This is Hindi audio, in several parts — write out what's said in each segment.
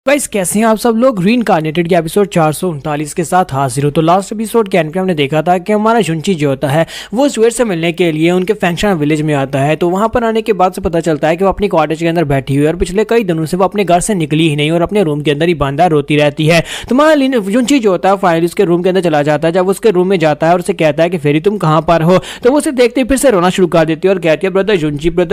गाइस कैसे हैं आप सब लोग। रीइंकार्नेटेड के एपिसोड 439 के साथ हाजिर हो। तो लास्ट एपिसोड के एंड पे हमने देखा था कि हमारा जुंची जो होता है वो स्वेट से मिलने के लिए उनके फैंक्शन विलेज में आता है। तो वहां पर आने के बाद से पता चलता है कि वो अपनी कॉटेज के अंदर बैठी हुई है और पिछले कई दिनों से वो अपने घर से निकली ही नहीं और अपने रूम के अंदर ही बांधा रोती रहती है। तो हमारा जुंची जो होता है फाइनली उसके रूम के अंदर चला जाता है। जब उसके रूम में जाता है और उसे कहता है कि फेरी तुम कहाँ पर हो, तो वो उसे देखते ही फिर से रोना शुरू कर देती है और कहती है ब्रदर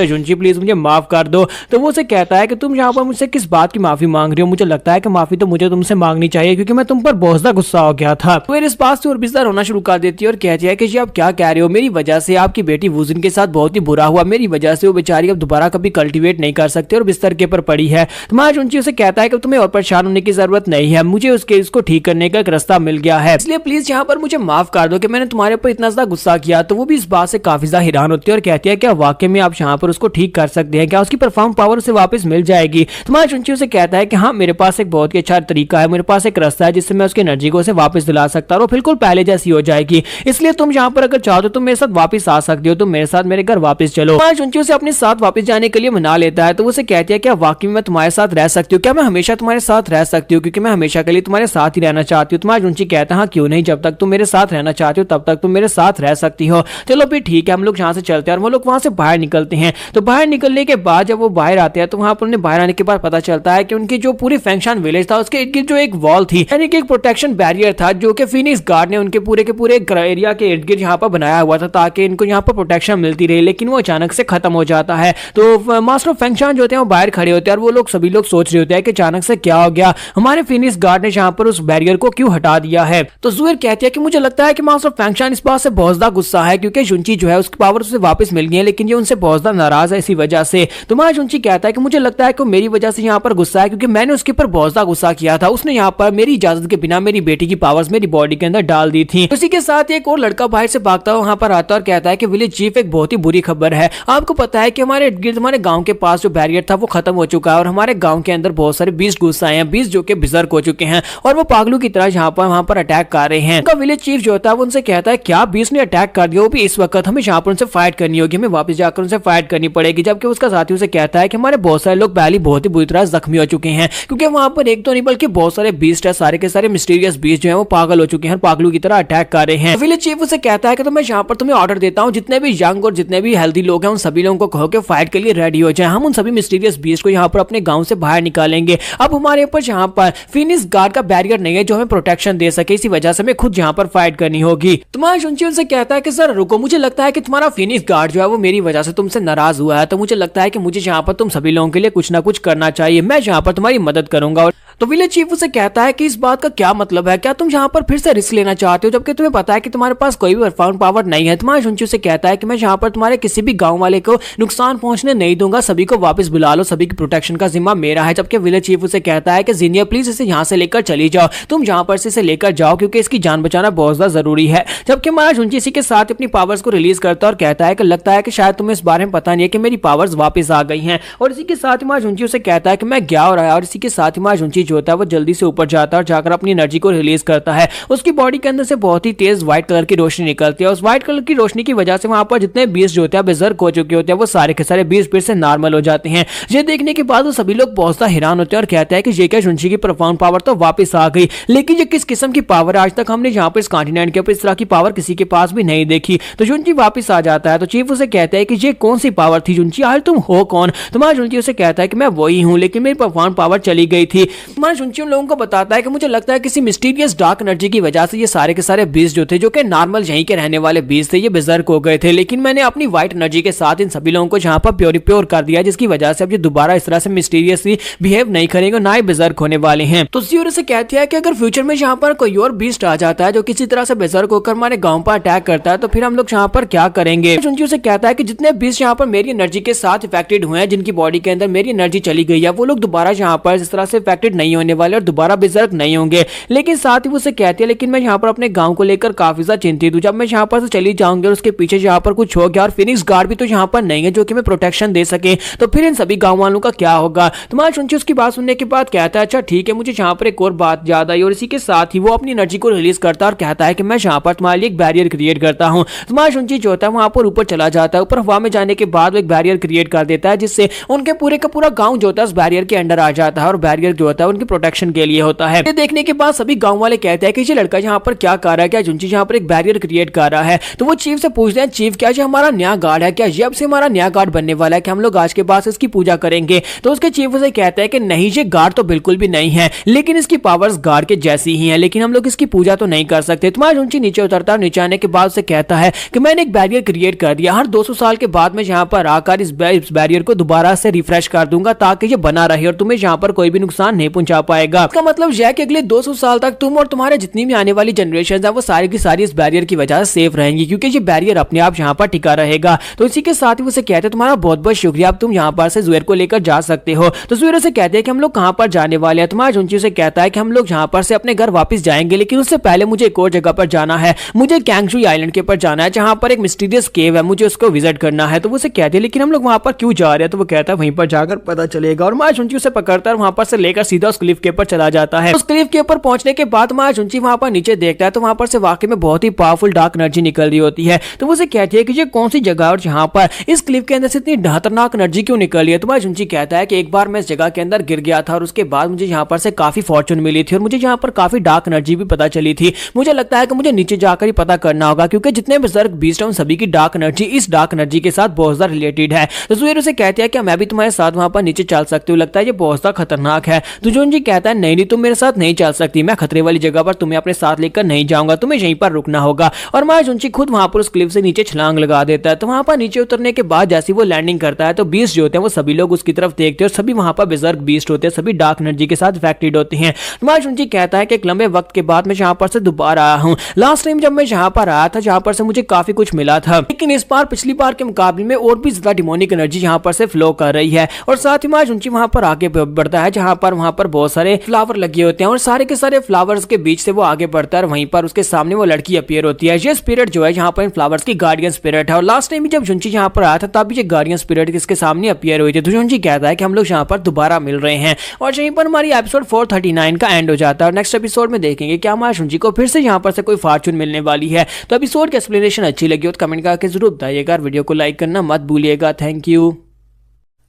जुंची प्लीज मुझे माफ कर दो। तो वो उसे कहता है कि तुम यहाँ पर मुझसे किस बात की माफी मांग रही हो, मुझे लगता है कि माफी तो मुझे तुमसे मांगनी चाहिए क्योंकि मैं तुम पर बहुत ज्यादा गुस्सा हो गया था। फिर इस बात से और भी ज्यादा रोना शुरू कर देती है और कहती है कि जी आप क्या कह रहे हो, मेरी वजह से आपकी बेटी वुजिन के साथ बहुत ही बुरा हुआ, मेरी वजह से वो बेचारी अब दोबारा कभी कल्टीवेट नहीं कर सकते और बिस्तर के ऊपर पड़ी है। तुम्हारा जुंची उसे कहता है कि तुम्हें और परेशान होने की जरूरत नहीं है, मुझे उसके इसको ठीक करने का एक रास्ता मिल गया है, इसलिए प्लीज यहाँ पर मुझे माफ कर दो कि मैंने तुम्हारे ऊपर इतना ज्यादा गुस्सा किया। तो वो भी इस बात से काफी ज्यादा हैरान होती है और कहती है क्या वाकई में आप यहाँ पर उसको ठीक कर सकते हैं, क्या उसकी परफॉर्म पावर उसे वापस मिल जाएगी। तुम्हारा जुंची उसे कहता है कि हाँ मेरे पास एक बहुत ही अच्छा तरीका है, मेरे पास एक रास्ता है जिससे मैं उसकी एनर्जी को उसे वापस दिला सकता हूं और बिल्कुल पहले जैसी हो जाएगी। इसलिए तुम यहाँ पर अगर चाहो तो तुम मेरे साथ वापस आ सकते हो, तुम मेरे साथ मेरे घर वापस चलो। जुंची उसे अपने साथ वापस जाने के लिए मना लेता है। तो उसे कहती है क्या वाकई मैं तुम्हारे साथ रह सकती हूँ, क्या मैं हमेशा तुम्हारे साथ रह सकती हूँ, क्योंकि मैं हमेशा के लिए तुम्हारे साथ ही रहना चाहती हूँ। तुम्हारा जुंची कहता है हाँ क्यों नहीं, जब तक तुम मेरे साथ रहना चाहती हो तब तक तुम मेरे साथ रह सकती हो। चलो फिर ठीक है, हम लोग यहाँ से चलते हैं और वो लोग वहां से बाहर निकलते हैं। तो बाहर निकलने के बाद जब वो बाहर आते हैं तो वहां पर उन्हें बाहर आने के बाद पता चलता है कि उनकी जो पूरी फैंक्शन विलेज था उसके इर्द जो एक वॉल थी, यानी कि एक प्रोटेक्शन बैरियर था जो कि फिनिक्स गार्ड ने उनके पूरे के पूरे एरिया के इर्द गिर्द यहाँ पर बनाया हुआ था ताकि इनको यहाँ पर प्रोटेक्शन मिलती रही, लेकिन वो अचानक से खत्म हो जाता है। तो मास्टर ऑफ फैंक्शन जो होते हैं वो बाहर खड़े होते हैं और वो लोग सभी लोग सोच रहे होते हैं कि अचानक से क्या हो गया, हमारे फिनिक्स गार्ड ने यहाँ पर उस बैरियर को क्यों हटा दिया है। तो जुएर कहती है कि मुझे लगता है कि मास्टर ऑफ फैंक्शन इस बात से बहुत ज्यादा गुस्सा है क्योंकि जुंची जो है उसकी पावर उसे वापस मिल गई है, लेकिन ये उनसे बहुत ज्यादा नाराज है इसी वजह से। तुम्हारा जुंची कहता है कि मुझे लगता है कि मेरी वजह से यहाँ पर गुस्सा है क्योंकि मैंने उसके ऊपर बहुत ज्यादा गुस्सा किया था, उसने यहाँ पर मेरी इजाजत के बिना मेरी बेटी की पावर्स मेरी बॉडी के अंदर डाल दी थी। उसी के साथ एक और लड़का बाहर से भागता हुआ वहां पर आता है और कहता है कि विलेज चीफ एक बहुत ही बुरी खबर है, आपको पता है कि हमारे गिर्द हमारे गांव के पास जो बैरियर था वो खत्म हो चुका है और हमारे गांव के अंदर बहुत सारे बीस्ट घुस आए हैं, बीस्ट जो कि बिजर्क हो चुके हैं और वो पागलों की तरह यहाँ पर वहां पर अटैक कर रहे हैं। उनका विलेज चीफ जो होता है वो उनसे कहता है क्या बीस्ट ने अटैक कर दिया, वो भी इस वक्त हमें यहाँ पर उनसे फाइट करनी होगी, हमें वापस जाकर उनसे फाइट करनी पड़ेगी। जबकि उसका साथी उसे कहता है कि हमारे बहुत सारे लोग पहले बहुत ही बुरी तरह जख्मी हो चुके हैं क्योंकि वहां पर एक तो नहीं बल्कि बहुत सारे बीस्ट है, सारे के सारे मिस्टीरियस बीस्ट जो है वो पागल हो चुके हैं, पागलों की तरह अटैक कर रहे हैं। विलेज चीफ उसे कहता है कि तो मैं यहाँ पर तुम्हें ऑर्डर देता हूँ जितने भी यंग और जितने भी हेल्दी लोग हैं उन सभी लोगों को कहो कि फाइट के लिए रेडी हो जाए, हम उन सभी मिस्टीरियस बीस्ट को यहाँ पर अपने गांव से बाहर निकालेंगे। अब हमारे ऊपर यहाँ पर फिनिक्स गार्ड का बैरियर नहीं है जो हमें प्रोटेक्शन दे सके, इसी वजह से हमें खुद यहाँ पर फाइट करनी होगी। तुम्हारा जुंची उनसे कहता है कि सर रुको, मुझे लगता है कि तुम्हारा फिनिक्स गार्ड जो है वो मेरी वजह से तुमसे नाराज हुआ है, तो मुझे लगता है कि मुझे यहाँ पर तुम सभी लोगों के लिए कुछ ना कुछ करना चाहिए, मैं यहाँ पर तुम्हारी मदद करूंगा। तो विलेज चीफ उसे कहता है कि इस बात का क्या मतलब है, क्या तुम यहाँ पर फिर से रिस्क लेना चाहते हो जबकि तुम्हें पता है कि तुम्हारे पास कोई भी परफॉर्म पावर नहीं है। तुम्हारा जुंची उसे कहता है कि मैं यहाँ पर तुम्हारे किसी भी गांव वाले को नुकसान पहुंचने नहीं दूंगा, सभी को वापस बुला लो, सभी की प्रोटेक्शन का जिम्मा मेरा है। जबकि विलेज चीफ उसे कहता है कि जीनियर प्लीज इसे यहाँ से लेकर चली जाओ, तुम यहाँ पर से इसे लेकर जाओ क्योंकि इसकी जान बचाना बहुत ज्यादा जरूरी है। जबकि हमारा जुंची इसी के साथ अपनी पावर्स को रिलीज करता है और कहता है कि लगता है कि शायद तुम्हें इस बारे में पता नहीं है कि मेरी पावर्स वापस आ गई हैं। और इसी के साथ हमारा जुंची उसे कहता है कि मैं क्या हो रहा है, और इसी के साथ हमारा जुंची जो होता है वो जल्दी से ऊपर जाता है और जाकर अपनी एनर्जी को रिलीज करता है। उसकी बॉडी के अंदर से बहुत ही तेज व्हाइट कलर की रोशनी निकलती है। उस व्हाइट कलर की रोशनी की वजह से वहां पर जितने बीस्ट जो होते हैं बेजर्क हो चुके होते हैं वो सारे के सारे बीस्ट फिर से नॉर्मल हो जाते हैं। ये देखने के बाद वो सभी लोग बहुत सा हैरान होते हैं और कहते हैं कि ये क्या जुंची की प्रोफाउंड पावर तो वापस आ गई, लेकिन ये किस किस्म की पावर, आज तक हमने यहाँ पर इस कॉन्टिनेंट के ऊपर इस तरह की पावर किसी के पास भी नहीं देखी। तो जुंची वापस आ जाता है। तो चीफ उसे कहता है कि ये कौन सी पावर थी जुंची, आज तुम हो कौन। तुम्हारा जुंची उसे कहता है कि मैं वही हूँ लेकिन मेरी प्रोफाउंड पावर चली गई थी। तुम्हारा जुंची उन लोगों को बताता है कि मुझे लगता है किसी मिस्टीरियस डार्क एनर्जी की वजह से ये सारे के सारे बीस्ट जो थे जो कि नॉर्मल यहीं के रहने वाले बीस्ट थे ये बिजर्क हो गए थे, लेकिन मैंने अपनी व्हाइट एनर्जी के साथ इन सभी लोगों को यहाँ पर प्योर कर दिया जिसकी वजह से अब ये दोबारा इस तरह से मिस्टीरियसली बिहेव नहीं करेंगे, ना ही बिजर्क होने वाले हैं। तो ज्यूर से कहती है कि अगर फ्यूचर में यहाँ पर कोई और बीस्ट आ जाता है जो किसी तरह से बिजर्क होकर हमारे गांव पर अटैक करता है तो फिर हम लोग यहाँ पर क्या करेंगे। जुंची से कहता है कि जितने बीस्ट यहाँ पर मेरी एनर्जी के साथ इफेक्टेड हुए हैं, जिनकी बॉडी के अंदर मेरी एनर्जी चली गई है, वो लोग दोबारा यहाँ पर इस तरह से इफेक्टेड नहीं होने वाले और दोबारा बिजर्क नहीं होंगे। लेकिन साथ ही वो उसे कहती है लेकिन मैं यहाँ पर अपने गांव को लेकर काफी ज्यादा चिंतित हूँ, जब मैं यहाँ पर से चली जाऊंगी और उसके पीछे यहाँ पर कुछ हो गया और फिनिक्स गार्ड भी तो यहाँ पर नहीं है जो कि मैं प्रोटेक्शन दे सके, तो फिर इन सभी गांव वालों का क्या होगा। तुम्हारा जुंची उसकी बात सुनने के बाद कहता है अच्छा ठीक है, मुझे यहाँ पर एक और बात याद आई। और इसी के साथ ही वो अपनी एनर्जी को रिलीज करता है और कहता है कि मैं यहाँ पर तुम्हारे लिए एक बैरियर क्रिएट करता हूँ। तुम्हारा जुंची जो होता है वहां पर ऊपर चला जाता है, ऊपर हवा में जाने के बाद वो एक बैरियर क्रिएट कर देता है जिससे उनके पूरे का पूरा गांव जो होता है उस बैरियर के अंडर आ जाता है और बैरियर जो होता है वो उनके प्रोटेक्शन के लिए होता है। ये देखने के बाद सभी गांव वाले कहते हैं कि ये लड़का यहाँ पर क्या कर रहा है, क्या जुंची यहाँ पर एक बैरियर क्रिएट कर रहा है। तो वो चीफ से पूछते हैं, चीफ क्या ये हमारा नया गार्ड है, क्या ये अब से हमारा नया गार्ड बनने वाला है कि हम लोग आज के बाद इसकी पूजा करेंगे। तो उसके चीफ से कहते हैं कि नहीं, ये गार्ड तो बिल्कुल भी नहीं है, लेकिन इसकी पावर्स गार्ड के जैसी ही है, लेकिन हम लोग इसकी पूजा तो नहीं कर सकते। तुम्हारा जुंची नीचे उतरता है, नीचे आने के बाद से कहता है कि मैंने एक बैरियर क्रिएट कर दिया, हर 200 साल के बाद मैं यहाँ पर आकर इस बैरियर को दोबारा से रिफ्रेश कर दूंगा ताकि ये बना रहे और तुम्हें यहाँ पर कोई भी नुकसान नहीं पहुंचा पाएगा। इसका मतलब यह है कि अगले 200 साल तक तुम और तुम्हारे जितनी भी आने वाली जनरेशन है वो सारी की सारी इस बैरियर की वजह से सेफ रहेंगी, क्योंकि ये बैरियर अपने आप यहाँ पर टिका रहेगा। तो इसी के साथ ही उसे कहते हैं तुम्हारा बहुत बहुत शुक्रिया, अब तुम यहाँ पर से जुएर को लेकर जा सकते हो। तो जुएर से कहते हैं कि हम लोग कहाँ पर जाने वाले हैं। तुम्हारा जुंची से कहता है कि हम लोग यहाँ पर से अपने घर वापस जाएंगे, लेकिन उससे पहले मुझे एक और जगह पर जाना है, मुझे कैंगशुई आइलैंड के ऊपर जाना है जहाँ पर एक मिस्टीरियस केव है, मुझे उसको विजिट करना है। तो वो उसे कहते हैं लेकिन हम लोग वहाँ पर क्यों जा रहे हैं। तो वो कहता है वहीं पर जाकर पता चलेगा। और माया जुंची उसे पकड़ता है, वहाँ पर से लेकर सीधा उस क्लिफ के ऊपर चला जाता है। उस क्लिफ के ऊपर पहुंचने के बाद माया जुंची वहाँ पर नीचे देखता है तो वहाँ पर से वाकई में बहुत ही पावरफुल डार्क एनर्जी निकल रही होती है। तो वो उसे कहती है कि ये कौन सी जगह और जहाँ पर इस क्लिफ के अंदर से इतनी खतरनाक एनर्जी क्यों निकल रही है। तो माया जुंची कहता है कि एक बार मैं इस जगह के अंदर गिर गया था और उसके बाद मुझे यहाँ पर से काफी फॉर्चून मिली थी और मुझे यहाँ पर काफी डार्क एनर्जी भी पता चली थी। मुझे लगता है कि मुझे नीचे जाकर ही पता करना होगा, क्योंकि जितने बर्ज़र्क बीस्ट हैं उन सभी की डार्क एनर्जी इस डार्क एनर्जी के साथ बहुत ज्यादा रिलेटेड है। तो जुएर उसे कहती है कि मैं भी तुम्हारे साथ वहां पर नीचे चल सकती हूँ, लगता है ये बहुत ज्यादा खतरनाक है। तो जुंजी कहता है नहीं तुम मेरे साथ नहीं चल सकती, मैं खतरे वाली जगह पर तुम्हें अपने साथ लेकर नहीं जाऊंगा, तुम्हें यहीं पर रुकना होगा। और माया जुंची खुद वहां पर उस क्लिफ से नीचे छलांग लगा देता है। तो वहां पर नीचे उतरने के बाद जैसे वो लैंडिंग करता है तो बीस्ट जो होते हैं वो सभी लोग उसकी तरफ देखते हैं और सभी वहां पर बर्ज़र्क बीस्ट होते हैं, सभी डार्क एनर्जी के साथ इफेक्टेड होते हैं। माया जुंची कहता है कि एक लंबे वक्त के बाद मैं यहाँ पर से दोबारा आया हूँ। लास्ट टाइम जब मैं यहाँ पर आया था जहाँ पर से मुझे काफी कुछ मिला था, लेकिन इस बार पिछली बार के मुकाबले में और भी ज्यादा डिमोनिक एनर्जी यहाँ पर से फ्लो कर रही है। और साथ ही माया जुंची वहां पर आगे बढ़ता है जहां पर वहां पर बहुत सारे फ्लावर लगे होते हैं और सारे के सारे फ्लावर्स के बीच से वो आगे बढ़ता है और वहीं पर उसके सामने वो लड़की अपीयर होती है। ये स्पिरिट जो है यहाँ पर इन फ्लावर्स की गार्डियन स्पिरिट है और लास्ट टाइम जब जुंची यहाँ पर आया था तब ये गार्डियन स्पिरिट इसके सामने अपीयर हुई थी। तो जुंची कहता है कि हम लोग यहाँ पर दोबारा मिल रहे हैं और यहीं पर हमारी एपिसोड 439 का एंड हो जाता है और नेक्स्ट एपिसोड में देखेंगे क्या हमारे जुंची को फिर से यहाँ पर से कोई फॉर्चून मिलने वाली है। तो एपिसोड की एक्सप्लेनेशन अच्छी लगी हो तो कमेंट करके जरूर बताइएगा, वीडियो को लाइक करना मत भूलिएगा। Thank you.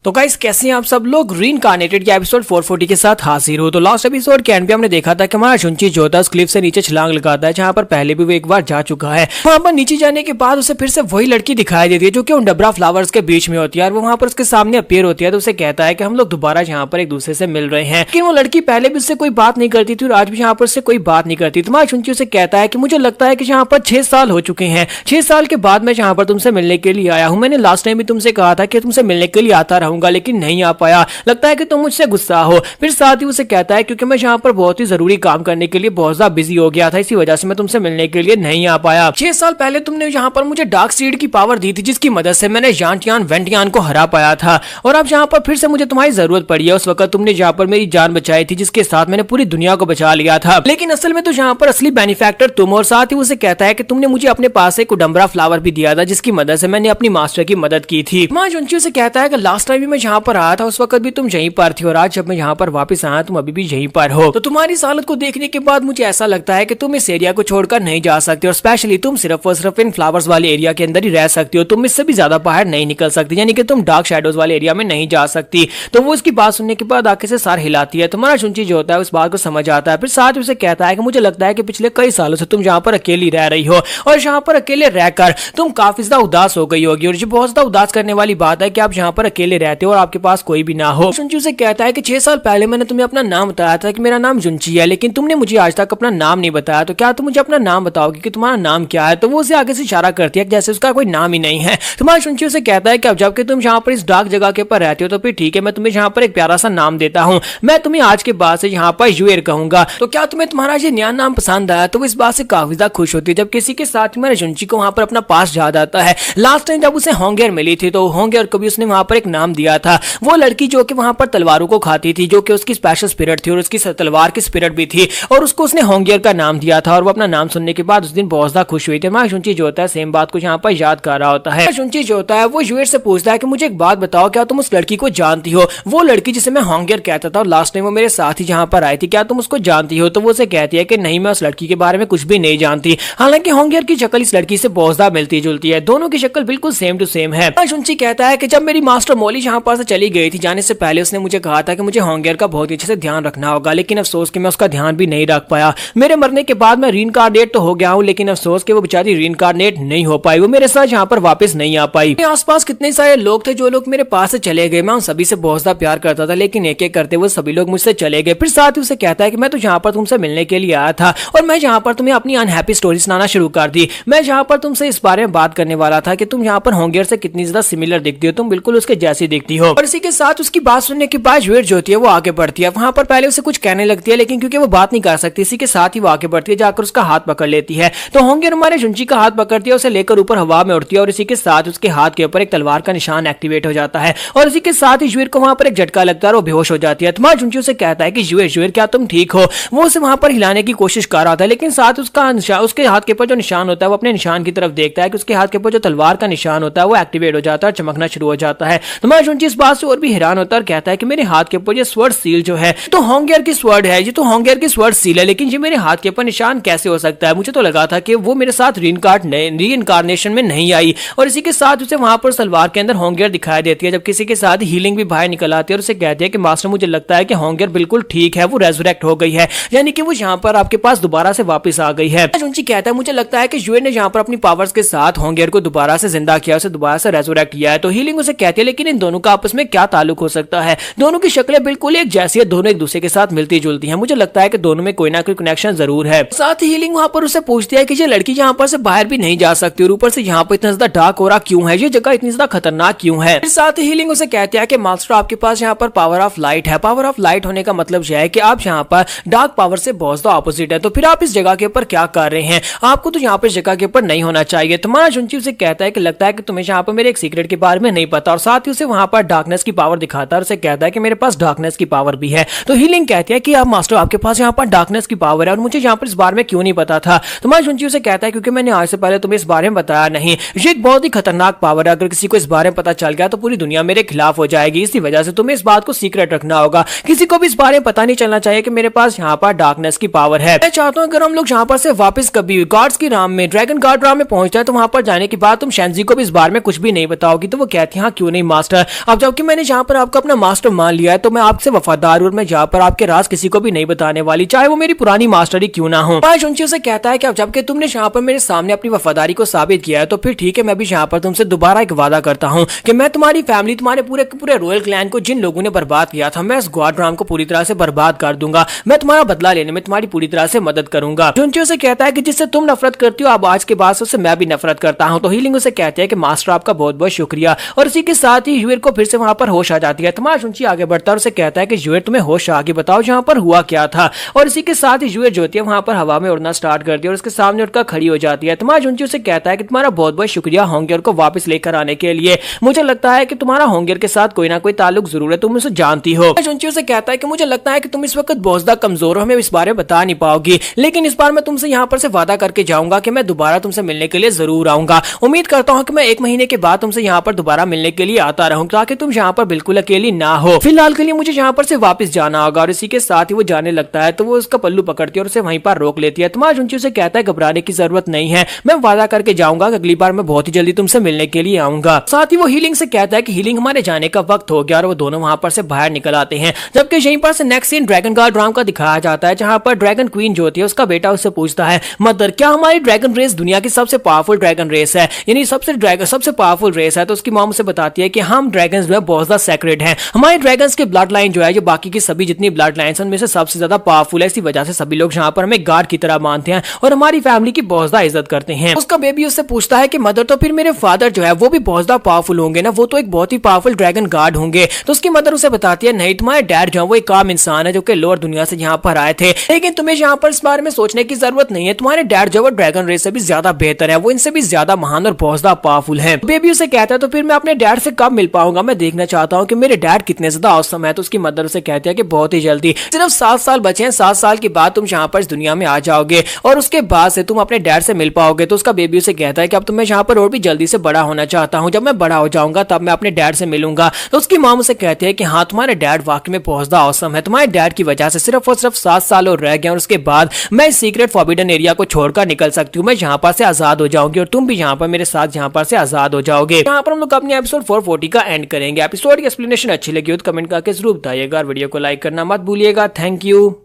तो गाइस कैसे हैं आप सब लोग, रीइंकार्नेटेड के एपिसोड 440 के साथ हाजिर हो। तो लास्ट एपिसोड के एंड पे हमने देखा था कि हमारा जुंची जो था उस क्लिफ से नीचे छलांग लगाता है जहां पर पहले भी वो एक बार जा चुका है। वहां पर नीचे जाने के बाद उसे फिर से वही लड़की दिखाई देती है जो कि उन डबरा फ्लावर्स के बीच में होती है और वो वहां पर उसके सामने अपीयर होती है। तो उसे कहता है कि हम लोग दोबारा यहाँ पर एक दूसरे से मिल रहे हैं, लेकिन वो लड़की पहले भी उससे कोई बात नहीं करती थी और आज भी यहाँ पर उससे कोई बात नहीं करती। तुम्हारा जुंची उसे कहता है कि मुझे लगता है कि यहाँ पर 6 साल हो चुके हैं, 6 साल के बाद मैं यहाँ पर तुमसे मिलने के लिए आया हूँ। मैंने लास्ट टाइम भी तुमसे कहा था कि तुमसे मिलने के लिए आता रहूंगा, लेकिन नहीं आ पाया, लगता है कि तुम मुझसे गुस्सा हो। फिर साथ ही उसे कहता है क्योंकि मैं यहाँ पर बहुत ही जरूरी काम करने के लिए बहुत ज्यादा बिजी हो गया था, इसी वजह से मैं तुमसे मिलने के लिए नहीं आ पाया। 6 साल पहले तुमने यहाँ पर मुझे डार्क सीड की पावर दी थी जिसकी मदद से मैंने यांटियान वेंटियान को हरा पाया था और अब यहाँ पर फिर से मुझे तुम्हारी जरूरत पड़ी है। उस वक्त तुमने यहाँ पर मेरी जान बचाई थी जिसके साथ मैंने पूरी दुनिया को बचा लिया था, लेकिन असल में तो यहाँ पर असली बेनिफैक्टर तुम। और साथ ही उसे कहता है कि तुमने मुझे अपने पास एक उडम्बरा फ्लावर भी दिया था जिसकी मदद से मैंने अपनी मास्टर की मदद की थी। मां जुंची से कहता है कि लास्ट टाइम भी मैं यहाँ पर आया था उस वक्त भी तुम यहीं पर थी और आज जब मैं यहाँ पर वापस आया तुम अभी भी यहीं पर हो। तो तुम्हारी इस हालत को देखने के बाद मुझे ऐसा लगता है कि तुम इस एरिया को छोड़कर नहीं जा सकते और स्पेशली तुम सिर्फ और सिर्फ इन फ्लावर्स वाले एरिया के अंदर ही रह सकती हो, तुम इससे भी ज्यादा बाहर नहीं निकल सकती, यानी कि तुम डार्क शैडोज वाले एरिया में नहीं जा सकती। तो वो इसकी बात सुनने के बाद आंखें से सार हिलाती है। तुम्हारा जुंची जो होता है उस बात को समझ आता है। फिर साथ ही उसे कहता है कि मुझे लगता है कि पिछले कई सालों से तुम यहाँ पर अकेली रह रही हो और यहाँ पर अकेले रहकर तुम काफी ज्यादा उदास हो गई होगी और ये बहुत ज्यादा उदास करने वाली बात है कि आप यहाँ पर अकेले रहते हो और आपके पास कोई भी ना हो। जुंची उसे कहता है कि 6 साल पहले मैंने तुम्हें अपना नाम बताया था कि मेरा नाम जुंची है, लेकिन तुमने मुझे आज तक अपना नाम नहीं बताया, तो क्या तुम मुझे अपना नाम बताओगे कि तुम्हारा नाम क्या है। तो वो उसे आगे से इशारा करती है जैसे उसका कोई नाम ही नहीं है। तुम्हारा जुंची उसे कहता है कि अब जबकि तुम यहाँ पर इस डार्क जगह के ऊपर रहते हो तो फिर ठीक है, मैं तुम्हें यहाँ पर एक प्यारा सा नाम देता हूँ, मैं तुम्हें आज के बाद से यहाँ पर यूएर कहूंगा। तो क्या तुम्हें तुम्हारा ये नया नाम पसंद आया। तो वो इस बात से काफी ज्यादा खुश होती है जब किसी के साथ मेरे जुंची को वहां पर अपना पास याद आता है। लास्ट टाइम जब उसे होंगेर मिली थी तो होंगेर को भी उसने वहां पर एक नाम दिया था, वो लड़की जो कि वहां पर तलवारों को खाती थी, जो कि उसकी स्पेशल स्पिरिट थी और उसकी तलवार की स्पिरिट भी थी और उसको उसने होंगियर का नाम दिया था और वो अपना नाम सुनने के बाद उस दिन बहुत ज्यादा खुश हुई थी। मां शुंची जो होता है सेम बात को यहाँ पर याद कर रहा होता है। शुंची जो होता है वो यूएर से पूछता है कि मुझे एक बात बताओ, क्या तुम उस लड़की को जानती हो, वो लड़की जिसे मैं होंगियर कहता था और लास्ट टाइम वो मेरे साथ ही जहाँ पर आई थी, क्या तुम उसको जानती हो। तो वो उसे कहती है कि नहीं, मैं उस लड़की के बारे में कुछ भी नहीं जानती। हालांकि होंगियर की शक्ल इस लड़की से बहुत ज्यादा मिलती जुलती है, दोनों की शक्ल बिल्कुल सेम टू सेम है। शुंची कहता है कि जब मेरी मास्टर मोली यहाँ पर से चली गई थी, जाने से पहले उसने मुझे कहा था कि मुझे होंगियर का बहुत अच्छे से ध्यान रखना होगा, लेकिन अफसोस कि मैं उसका ध्यान भी नहीं रख पाया। मेरे मरने के बाद मैं रीइंकार्नेट तो हो गया हूँ, लेकिन अफसोस कि वो बेचारी रीइंकार्नेट नहीं हो पाई, वो मेरे साथ यहाँ पर वापस नहीं आ पाई। आसपास कितने सारे लोग थे जो लोग मेरे पास से चले गए, मैं उन सभी से बहुत ज्यादा प्यार करता था, लेकिन एक एक करते वो सभी लोग मुझसे चले गए। फिर साथ ही उसे कहता है कि मैं तो यहाँ पर तुमसे मिलने के लिए आया था और मैं यहाँ पर तुम्हें अपनी अनहैप्पी स्टोरी सुनाना शुरू कर दी। मैं यहाँ पर तुमसे इस बारे में बात करने वाला था कि तुम यहाँ पर होंगियर से कितनी ज्यादा सिमिलर दिखती हो, तुम बिल्कुल उसके जैसी दिखती हो। और इसी के साथ उसकी बात सुनने के बाद ज्वेट जो होती है वो आगे बढ़ती है। वहां पर पहले उसे कुछ कहने लगती है, लेकिन क्योंकि वो बात नहीं कर सकती, इसी के साथ ही वो आगे बढ़ती है, जाकर उसका हाथ पकड़ लेती है। तो होंगियर हमारे जुंची का हाथ पकड़ती है, उसे लेकर ऊपर हवा में उड़ती है और इसी के साथ उसके हाथ के ऊपर एक तलवार का निशान एक्टिवेट हो जाता है और इसी के साथ ही ज्वेट को वहां पर एक झटका लगता है और वो बेहोश हो जाती है। तुम्हारा जुंची उसे कहता है कि ज्वेट क्या तुम ठीक हो? वो उसे वहां पर हिलाने की कोशिश कर रहा था, लेकिन साथ उसके हाथ के ऊपर जो निशान होता है वो अपने निशान की तरफ देखता है कि उसके हाथ के ऊपर जो तलवार का निशान होता है वो एक्टिवेट हो जाता है और चमकना शुरू हो जाता है। तुम्हारा जुंची इस बात से और भी हैरान होता है और कहता है कि मेरे हाथ के ऊपर ये स्वर्ड सील जो है तो होंगियर की स्वर्ड है, ये तो होंगियर की स्वर्ड सील है, लेकिन ये मेरे हाथ के ऊपर निशान कैसे हो सकता है? मुझे तो लगा था कि वो मेरे साथ रीइंकार्नेशन में नहीं आई। और इसी के साथ उसे वहां पर तलवार के अंदर होंगियर दिखाई देती है, जब किसी के साथ हीलिंग भी बाहर निकल आती है और उसे कहती है कि मास्टर मुझे लगता है कि होंगियर बिल्कुल ठीक है, वो रेजरेक्ट हो गई है, यानी कि वो यहाँ पर आपके पास दोबारा से वापस आ गई है। जुंची कहता है मुझे लगता है कि ज्वेट ने यहाँ पर अपनी पावर्स के साथ होंगियर को दोबारा से जिंदा किया, उसे दोबारा से रेजरेक्ट किया है। तो हीलिंग उसे कहती है लेकिन इन दोनों का आपस में क्या ताल्लुक हो सकता है? दोनों की शक्लें बिल्कुल एक जैसी है, दोनों एक दूसरे के साथ मिलती जुलती हैं, मुझे लगता है कि दोनों में कोई ना कोई कनेक्शन जरूर है। साथ ही हीलिंग वहां पर उसे पूछती है कि ये लड़की यहाँ पर से बाहर भी नहीं जा सकती और ऊपर से यहाँ पर इतना ज्यादा डार्क हो रहा क्यों है, ये जगह इतनी ज्यादा खतरनाक क्यों है? साथ ही हीलिंग उसे कहती है कि मास्टर आपके पास यहाँ पर पावर ऑफ लाइट है, पावर ऑफ लाइट होने का मतलब यह है कि आप यहाँ पर डार्क पावर से बहुत ज्यादा ऑपोजिट है, तो फिर आप इस जगह के ऊपर क्या कर रहे हैं? आपको तो यहाँ पर जगह के ऊपर नहीं होना चाहिए। तुम्हारा जुंची उसे कहता है कि लगता है कि तुम्हें यहाँ पर मेरे एक सीक्रेट के बारे में नहीं पता, और साथ ही उसे वहां पर डार्कनेस की पावर दिखाता है और उसे कहता है कि मेरे पास डार्कनेस की पावर भी है। तो हीलिंग कहती है कि आप मास्टर आपके पास यहाँ पर डार्कनेस की पावर है और मुझे यहाँ पर इस बारे में क्यों नहीं पता था? तुम्हारा जुंची उसे कहता है क्योंकि मैंने आज से पहले तुम्हें इस बारे में बताया नहीं, ये एक बहुत ही खतरनाक पावर है, अगर किसी को इस बारे में पता चल गया तो पूरी दुनिया मेरे खिलाफ हो जाएगी, इसी वजह से तुम्हें इस बात को सीक्रेट रखना होगा, किसी को भी इस बारे में पता नहीं चलना चाहिए कि मेरे पास यहाँ पर डार्कनेस की पावर है। मैं चाहता हूँ अगर हम लोग यहाँ पर से वापस कभी गार्ड्स की राम में ड्रैगन गार्ड राम में पहुंच जाए तो वहां पर जाने के बाद तुम शेंजी को भी इस बारे में कुछ भी नहीं बताओगी। तो वो कहती है हाँ क्यों नहीं मास्टर, अब जबकि मैंने यहाँ पर आपको अपना मास्टर मान लिया है तो मैं आपसे वफादार और मैं यहाँ पर आपके राज किसी को भी नहीं बताने वाली, चाहे वो मेरी पुरानी मास्टर ही क्यों ना हो। शुंची से कहता है कि अब जबकि तुमने यहाँ पर मेरे सामने अपनी वफादारी को साबित किया है तो फिर ठीक है, मैं भी यहाँ पर तुमसे दोबारा एक वादा करता हूँ कि मैं तुम्हारी फैमिली, तुम्हारे पूरे रॉयल क्लैन को जिन लोगों ने बर्बाद किया था, मैं इस गार्ड राम को पूरी तरह से बर्बाद कर दूंगा, मैं तुम्हारा बदला लेने में तुम्हारी पूरी तरह से मदद करूंगा। शुंची से कहता है कि जिससे तुम नफरत करती हो अब आज के बाद उससे मैं भी नफरत करता हूँ। तो हीलिंग उसे कहते हैं कि मास्टर आपका बहुत बहुत शुक्रिया, और इसी के साथ ही यूर को फिर से वहां पर होश आ जाती है। तुम्हारा शुंची आगे बढ़ता है और उसे कहता है कि यूर तुम्हें होश आ गई, बताओ यहाँ पर हुआ क्या था? और इसी के साथ ही यूर जो होती है वहां पर हवा में उड़ना स्टार्ट करती है और उसके सामने उठकर खड़ी हो जाती है। तुम्हारा शुंची उसे कहता है कि तुम्हारा बहुत बहुत शुक्रिया होंगियर को वापस लेकर आने के लिए, मुझे लगता है कि तुम्हारा होंगियर के साथ कोई ना कोई ताल्लुक जरूर है, तुम उसे जानती हो। शुंची उसे कहता है कि मुझे लगता है कि तुम इस वक्त बहुत ज्यादा कमजोर हो, हमें इस बारे में बता नहीं पाओगी, लेकिन इस बार मैं तुमसे यहाँ पर से वादा करके जाऊंगा कि मैं दोबारा तुमसे मिलने के लिए जरूर आऊंगा। उम्मीद करता हूँ कि मैं 1 महीने के बाद तुमसे यहाँ पर दोबारा मिलने के लिए आता रहूं ताकि तुम यहाँ पर बिल्कुल अकेली ना हो। फिलहाल के लिए मुझे यहाँ पर से वापस जाना होगा। और इसी के साथ ही वो जाने लगता है तो वो उसका पल्लू पकड़ती है और उसे वहीं पर रोक लेती है। तुम्हारा शुंची उसे कहता है घबराने की जरूरत नहीं है, मैं वादा करके जाऊंगा कि अगली बार मैं बहुत ही जल्दी तुमसे मिलने के लिए आऊंगा। साथ ही वो हीलिंग से कहता है कि हीलिंग हमारे जाने का वक्त हो गया, और वो दोनों वहां पर से बाहर निकल आते हैं। जबकि यहीं पर से next scene dragon guard Ram का दिखाया जाता है, जहां पर ड्रैगन क्वीन जो होती है उसका बेटा उससे पूछता है मदर क्या हमारी ड्रैगन रेस दुनिया की सबसे पावरफुल ड्रैगन रेस है, यानी सबसे पावरफुल रेस है? तो उसकी मॉम से बताती है कि हम ड्रैगन जो है बहुत ज्यादा सेक्रेट हैं, हमारे ड्रैगन्स के ब्लड लाइन जो है जो बाकी की सभी जितनी ब्लड लाइन उनमें से सबसे ज्यादा पावरफुल है, इसी वजह से सभी लोग यहाँ पर हमें गार्ड की तरह मानते हैं और हमारी फैमिली की बहुत ज्यादा इज्जत करते हैं। उसका बेबी उससे पूछता है कि मदर तो फिर मेरे फादर जो है वो भी बहुत ज्यादा पावरफुल होंगे ना, वो तो एक बहुत ही पावरफुल ड्रैगन गार्ड होंगे? तो उसकी मदर उसे बताती है नहीं, तुम्हारे डैड जो है वो एक आम इंसान है जो कि लोअर दुनिया से यहाँ पर आए थे, लेकिन तुम्हें यहाँ पर इस बारे में सोचने की जरूरत नहीं है, तुम्हारे डैड जो है ड्रैगन रेस से भी ज्यादा बेहतर है, वो इनसे भी ज्यादा महान और बहुत ज्यादा पावरफुल है। बेबी उसे कहता है तो फिर मैं अपने डैड से कब मिल पाऊंगा, मैं देखना चाहता हूँ कि मेरे डैड कितने ज्यादा औसम है। तो उसकी मदर उसे कहती है कि बहुत ही जल्दी, सिर्फ 7 साल बचे हैं, 7 साल के बाद तुम यहाँ पर इस दुनिया में आ जाओगे और उसके बाद से तुम अपने डैड से मिल पाओगे। तो उसका बेबी उसे कहता है कि अब तो मैं यहाँ पर और भी जल्दी से बड़ा होना चाहता हूँ, जब मैं बड़ा हो जाऊंगा तब मैं अपने डैड से मिलूंगा। तो उसकी मॉम उसे कहती है कि हाँ तुम्हारे डैड वाकई में बहुत ज्यादा औसम है, तुम्हारे डैड की वजह से सिर्फ और सिर्फ 7 साल और रह गए और उसके बाद मैं इस सीक्रेट फॉरबिडन एरिया को छोड़कर निकल सकती हूँ, मैं यहाँ पर से आजाद हो जाऊंगी और तुम भी यहाँ पर मेरे साथ यहाँ पर से आजाद हो जाओगे। यहाँ पर हम लोग अपने एपिसोड 440 का एंड करेंगे। एपिसोड की एक्सप्लेनेशन अच्छी लगी हो तो कमेंट करके जरूर बताइएगा और वीडियो को लाइक करना मत भूलिएगा। Thank you.